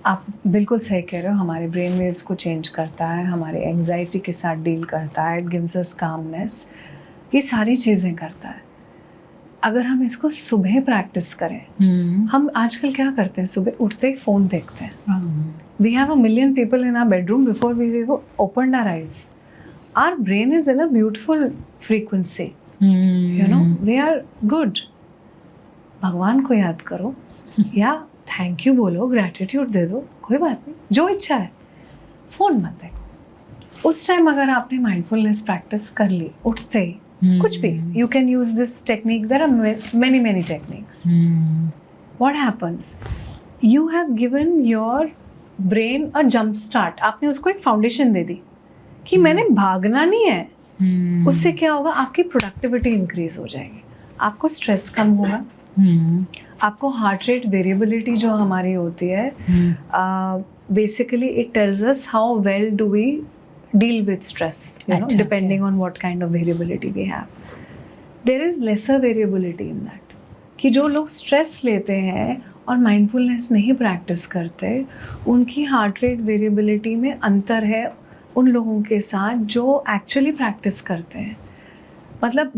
आप बिल्कुल सही कह रहे हो, हमारे ब्रेन वेव्स को चेंज करता है, हमारे एंग्जाइटी के साथ डील करता है, इट गिव्स अस कामनेस, ये सारी चीज़ें करता है। अगर हम इसको सुबह प्रैक्टिस करें, हम आजकल क्या करते हैं, सुबह उठते ही फ़ोन देखते हैं। We have a million people in our bedroom before we open our eyes. Our brain is in a beautiful frequency, you know, we are good. भगवान को याद करो या थैंक यू बोलो, ग्रैटिट्यूड दे दो, कोई बात नहीं, जो इच्छा है, फ़ोन मत देखो। उस टाइम अगर आपने माइंडफुलनेस प्रैक्टिस कर ली उठते ही, कुछ भी, you can use this technique, there are many techniques. What happens, you have given your brain a jump start. आपने उसको एक फाउंडेशन दे दी कि मैंने भागना नहीं है। उससे क्या होगा, आपकी प्रोडक्टिविटी इंक्रीज हो जाएगी, आपको स्ट्रेस कम होगा, आपको हार्ट रेट वेरिएबिलिटी जो हमारी होती है, basically it tells us how well do we deal with stress, you know, depending on what kind of variability we have. There is lesser variability in that, कि जो लोग stress लेते हैं और माइंडफुलनेस नहीं प्रैक्टिस करते, उनकी हार्ट रेट वेरिएबिलिटी में अंतर है उन लोगों के साथ जो एक्चुअली प्रैक्टिस करते हैं। मतलब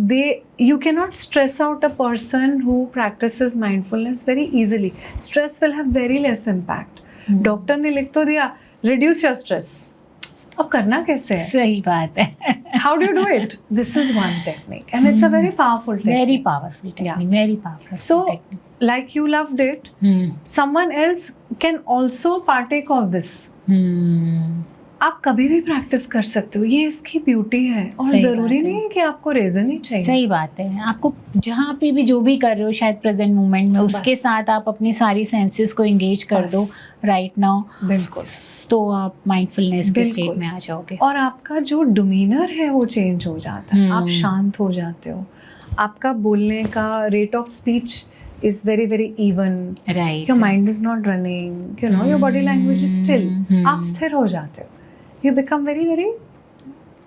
you cannot stress out a person who practices mindfulness very easily. Stress will have very less impact. Doctor ने लिख तो दिया reduce your stress, अब करना कैसे है? सही बात है। How do you do it? This is one technique and it's a very powerful technique. Very powerful technique. Yeah. Very powerful So, technique. like you loved it, someone else can also partake of this. आप कभी भी practice कर सकते हो, ये इसकी beauty है। और ज़रूरी नहीं है कि आपको रीज़न ही चाहिए। सही बात है, आपको जहाँ पे भी जो भी कर रहे हो शायद प्रेजेंट मोमेंट में, उसके साथ आप अपनी सारी सेंसेस को एंगेज कर दो राइट नाउ, बिल्कुल, तो आप माइंडफुलनेस के स्टेट में आ जाओगे और आपका जो डिमीनर है वो चेंज हो जाता है, आप शांत हो जाते हो, आपका बोलने का rate of speech is very even, right? Your mind is not running, you know, your body language is still, आप स्थिर हो जाते हो, you become very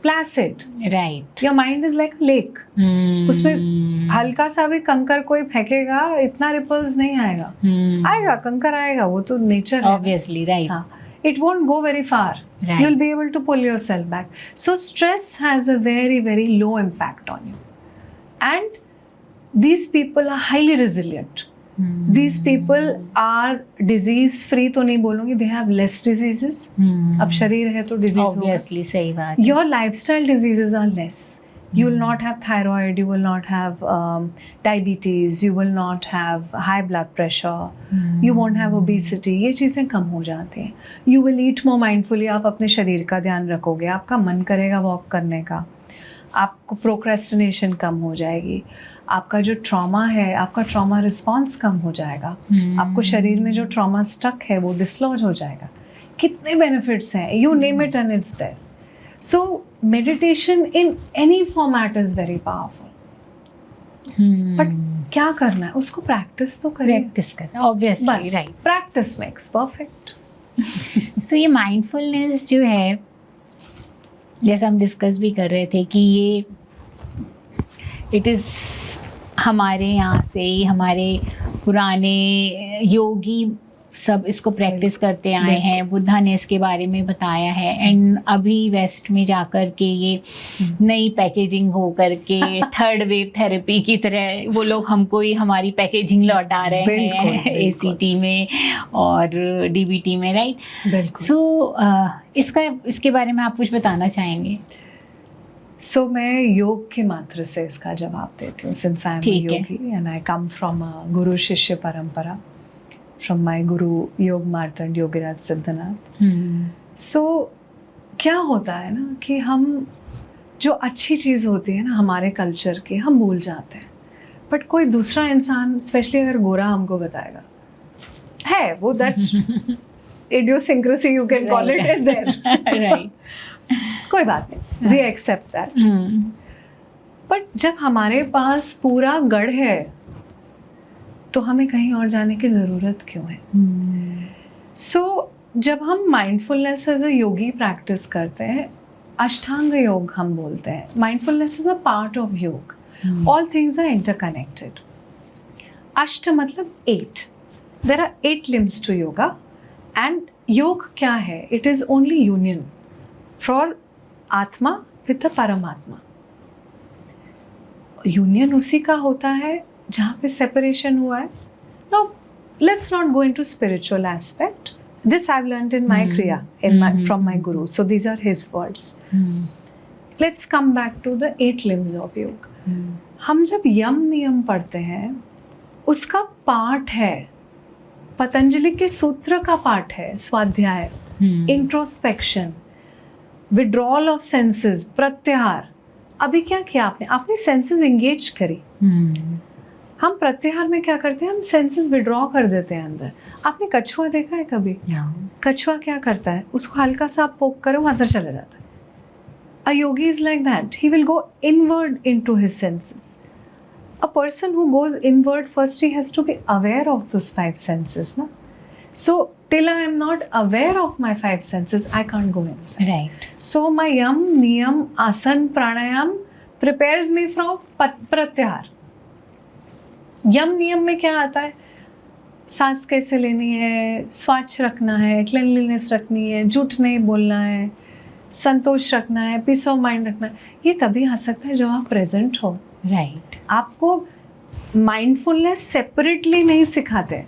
placid, right? Your mind is like a lake, उसमें हल्का सा भी कंकर कोई फेंकेगा इतना रिपल्स नहीं आएगा, आएगा कंकर आएगा, वो तो नेचर है, obviously, right? हाँ, it won't go very far, right. You'll be able to pull yourself back. So stress has a very low impact on you, and these people are highly resilient. These people are disease free तो नहीं बोलूँगी, they have less diseases. अब शरीर है तो disease होगा. Obviously, सही बात है. Your lifestyle diseases are less. You will not have thyroid, you will not have diabetes, you will not have high blood pressure, you won't have obesity. ये चीज़ें कम हो जाती हैं. You will eat more mindfully. आप अपने शरीर का ध्यान रखोगे, आपका मन करेगा वॉक करने का, आपको प्रोक्रेस्टिनेशन कम हो जाएगी, आपका जो ट्रॉमा है, आपका ट्रॉमा रिस्पॉन्स कम हो जाएगा, आपको शरीर में जो ट्रॉमा स्टक है वो डिसलॉज हो जाएगा. कितने बेनिफिट्स हैं, you name it and it's there. So meditation in any format is very powerful. But क्या करना है, उसको प्रैक्टिस तो करें. प्रैक्टिस करना obviously, right. Practice makes perfect. So ये माइंडफुलनेस जो है, जैसा हम डिस्कस भी कर रहे थे कि ये इट इज़ हमारे यहाँ से ही, हमारे पुराने योगी सब इसको प्रैक्टिस करते आए हैं. बुद्धा ने इसके बारे में बताया है. एंड अभी वेस्ट में जाकर के ये नई पैकेजिंग हो करके थर्ड वेव थेरेपी की तरह वो लोग हमको ही हमारी पैकेजिंग लौटा रहे हैं ACT में और DBT में, राइट. बिल्कुल. सो इसके बारे में आप कुछ बताना चाहेंगे? सो मैं योग के मात्र से इसका जवाब देती हूँ. Since I am a Yogi and I come from a गुरु शिष्य परंपरा, from my guru योग मार्तंड योगीराज सिद्धनाथ. सो क्या होता है ना कि हम जो अच्छी चीज़ होती है ना हमारे कल्चर की, हम भूल जाते हैं. बट कोई दूसरा इंसान, स्पेशली अगर गोरा, हमको बताएगा है वो that idiosyncrasy you can call it is there. Right. कोई बात नहीं, we accept that. बट जब हमारे पास पूरा गढ़ है तो हमें कहीं और जाने की ज़रूरत क्यों है? सो जब हम mindfulness as a yogi practice करते हैं, अष्टांग योग हम बोलते हैं. Mindfulness is a part of yoga. All things are interconnected. अष्ट मतलब 8. There are 8 limbs to yoga. And योग क्या है? It is only union for atma with the paramatma. Union उसी का होता है जहाँ पे सेपरेशन हुआ है. Now, let's not go into spiritual aspect. This I've learned in my kriya, from my guru. So these are his words. Let's come back to the 8 limbs of yoga. हम जब यम नियम पढ़ते हैं, उसका पाठ है, पतंजलि के सूत्र का पाठ है, स्वाध्याय, इंट्रोस्पेक्शन, विड्रॉल ऑफ सेंसेस, प्रत्याहार. अभी क्या किया आपने? आपने सेंसेस एंगेज करी. हम प्रत्याहार में क्या करते हैं? हम सेंसेस विड्रॉ कर देते हैं अंदर. आपने कछुआ देखा है कभी? कछुआ क्या करता है? उसको हल्का सा आप पोक करो, अंदर चला जाता है. A yogi is like that. He will go inward into his senses. A person who goes inward, first he has to be aware of those 5 senses ना. So till I am not aware of my 5 senses, I can't go inside. Right. So my yam, niyam, asan, pranayam prepares me from pratyahar. यम नियम में क्या आता है? सांस कैसे लेनी है, स्वच्छ रखना है, क्लीनलीनेस रखनी है, झूठ नहीं बोलना है, संतोष रखना है, पीस ऑफ माइंड रखना है. ये तभी आ सकता है जब आप प्रेजेंट हो. राइट. आपको माइंडफुलनेस सेपरेटली नहीं सिखाते,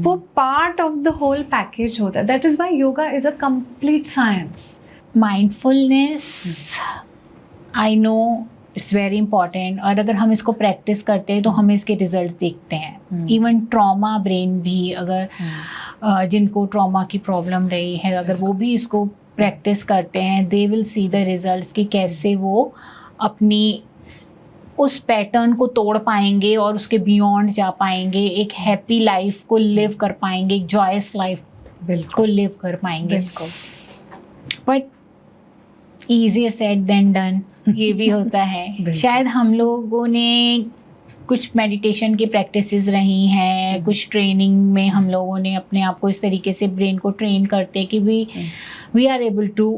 वो part of the whole package होता है. That is why yoga is a complete science. Mindfulness, I know it's very important. और अगर हम इसको प्रैक्टिस करते हैं तो हमें इसके रिजल्ट्स दिखते हैं. इवन ट्रॉमा ब्रेन भी, अगर जिनको ट्रॉमा की प्रॉब्लम रही है, अगर वो भी इसको प्रैक्टिस करते हैं, they will see the results कि कैसे वो अपनी उस पैटर्न को तोड़ पाएंगे और उसके बियॉन्ड जा पाएंगे, एक हैप्पी लाइफ को लिव कर पाएंगे, एक जॉयस लाइफ को लिव कर पाएंगे. But easier said than done, ये भी होता है. शायद हम लोगों ने कुछ मेडिटेशन की प्रैक्टिसेस रही हैं, कुछ ट्रेनिंग में हम लोगों ने अपने आप को इस तरीके से ब्रेन को ट्रेन करते कि we are able to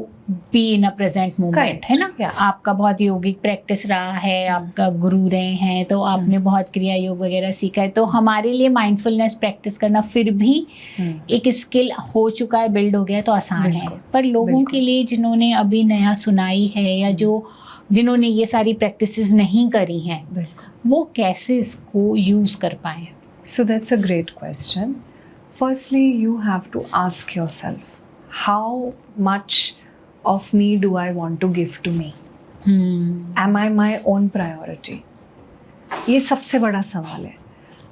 be in a present moment, है ना. आपका बहुत योगिक प्रैक्टिस रहा है, आपका गुरु रहे हैं, तो आपने बहुत क्रिया योग वगैरह सीखा है. तो हमारे लिए माइंडफुलनेस प्रैक्टिस करना फिर भी एक स्किल हो चुका है, बिल्ड हो गया, तो आसान है. पर लोगों के लिए जिन्होंने अभी नया सुनाई है या जिन्होंने ये सारी प्रैक्टिसेस नहीं करी हैं, वो कैसे इसको यूज़ कर पाएँ? So that's a great question. Firstly, you have to ask yourself, how much of me do I want to give to me? Am I my own priority? ये सबसे बड़ा सवाल है.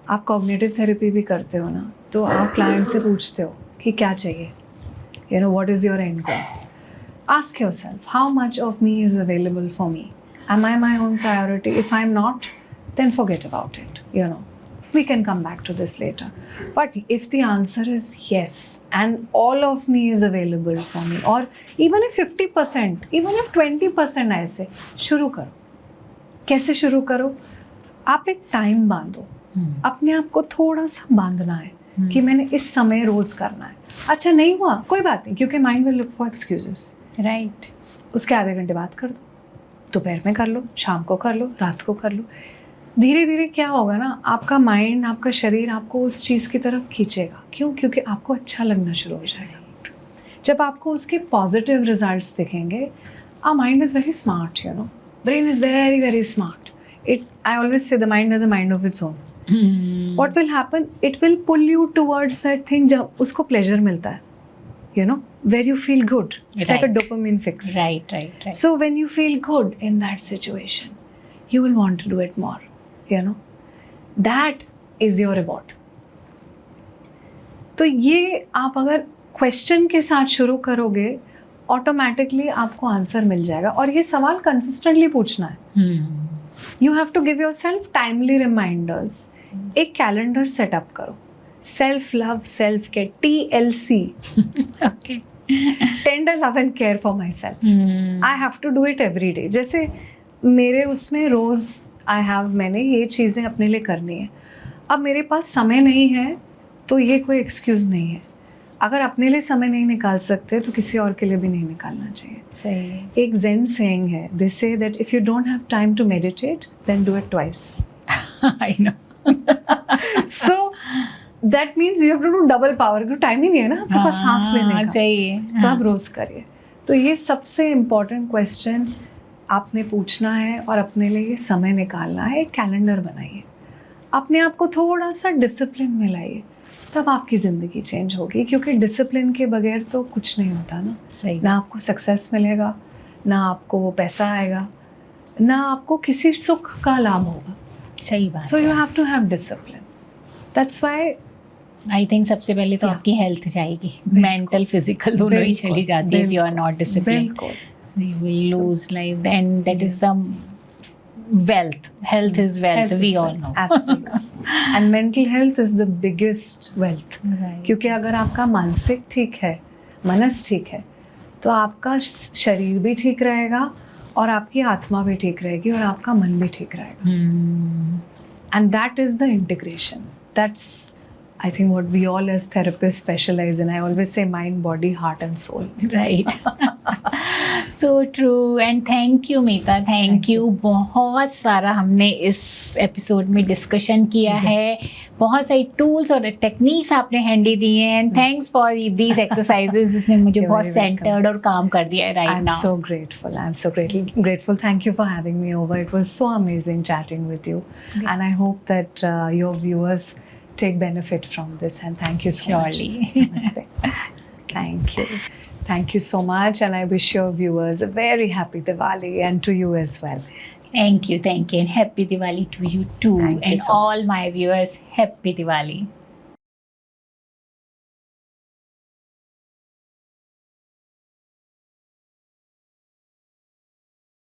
आप कॉग्निटिव थेरेपी भी करते हो ना, तो आप क्लाइंट से पूछते हो कि क्या चाहिए, you know, what is your end goal? Ask yourself, how much of me is available for me? Am I my own priority? If I'm not, then forget about it, you know. we can come back to this later. But if the answer is yes, and all of me is available for me, or even if 50%, even if 20% ऐसे, शुरू करो. कैसे शुरू करो? आप एक time बांधो. अपने आप को थोड़ा सा बांधना है कि मैंने इस समय रोज करना है. अच्छा नहीं हुआ, कोई बात नहीं, क्योंकि mind will look for excuses. Right. उसके आधे घंटे बाद कर दो, दोपहर में कर लो, शाम को कर लो, रात को कर लो. धीरे धीरे क्या होगा ना, आपका माइंड, आपका शरीर आपको उस चीज़ की तरफ खींचेगा. क्यों? क्योंकि आपको अच्छा लगना शुरू हो जाएगा. जब आपको उसके पॉजिटिव रिजल्ट्स दिखेंगे, our mind is very smart, you know, brain is very very smart. I always say the mind has a mind of its own. What will happen? It will pull you towards that thing जब उसको pleasure मिलता है, you know, where you feel good. It's like a dopamine fix. Right. So when you feel good in that situation, you will want to do it more, you know. That is your reward. तो ये आप अगर question के साथ शुरू करोगे, automatically आपको answer मिल जाएगा. और ये सवाल कंसिस्टेंटली पूछना है. You have to give yourself timely reminders. एक कैलेंडर सेटअप करो. Self love, self care, TLC. Okay. Tender love and care for myself. I have to do it every day. जैसे मेरे उसमें रोज़ मैंने ये चीज़ें अपने लिए करनी है. अब मेरे पास समय नहीं है तो ये कोई एक्सक्यूज़ नहीं है. अगर अपने लिए समय नहीं निकाल सकते तो किसी और के लिए भी नहीं निकालना चाहिए. सही. एक ज़ेन सेइंग है, they say that if you don't have time to meditate then do it twice. I know. So that means you have to do double power. क्योंकि टाइम ही नहीं है ना आपके पास सांस लेने का. सही है. तो आप रोज करिए. तो ये सबसे इम्पोर्टेंट क्वेश्चन आपने पूछना है और अपने लिए ये समय निकालना है. एक कैलेंडर बनाइए, अपने आप को थोड़ा सा डिसिप्लिन में लाइए, तब आपकी ज़िंदगी चेंज होगी. क्योंकि डिसिप्लिन के बगैर तो कुछ नहीं होता ना. सही. ना आपको सक्सेस मिलेगा, ना आपको पैसा आएगा, ना आपको किसी सुख का लाभ होगा. सही बात. So you have to have discipline. That's why I think सबसे पहले तो आपकी हेल्थ जाएगी, मेंटल फिजिकल दोनों ही चली जाती है. If you are not discipline, you will lose life, and that is the wealth. Health is wealth. We all know. Absolutely. And mental health is the biggest wealth. Right. क्योंकि अगर आपका मानसिक ठीक है, मनस ठीक है, तो आपका शरीर भी ठीक रहेगा और आपकी आत्मा भी ठीक रहेगी और आपका मन भी ठीक रहेगा. And that is the integration. That's, I think, what we all as therapists specialize in. I always say mind, body, heart and soul. Right. So true. And thank you Meeta. Thank you. बहुत सारा हमने इस episode में discussion किया है. बहुत सारी tools और टेक्निक्स आपने हैंडी दिए हैं. And thanks for these exercises जिसने मुझे बहुत सेंटर्ड और काम कर दिया है right now. I'm so grateful. I'm so grateful. Thank you for having me over. It was so amazing chatting with you. And I hope that your viewers take benefit from this. And thank you so Surely. much. Namaste. Thank you. Thank you so much. And I wish your viewers a very happy Diwali, and to you as well. Thank you. And happy Diwali to you too. Thank you and so all my viewers, happy Diwali.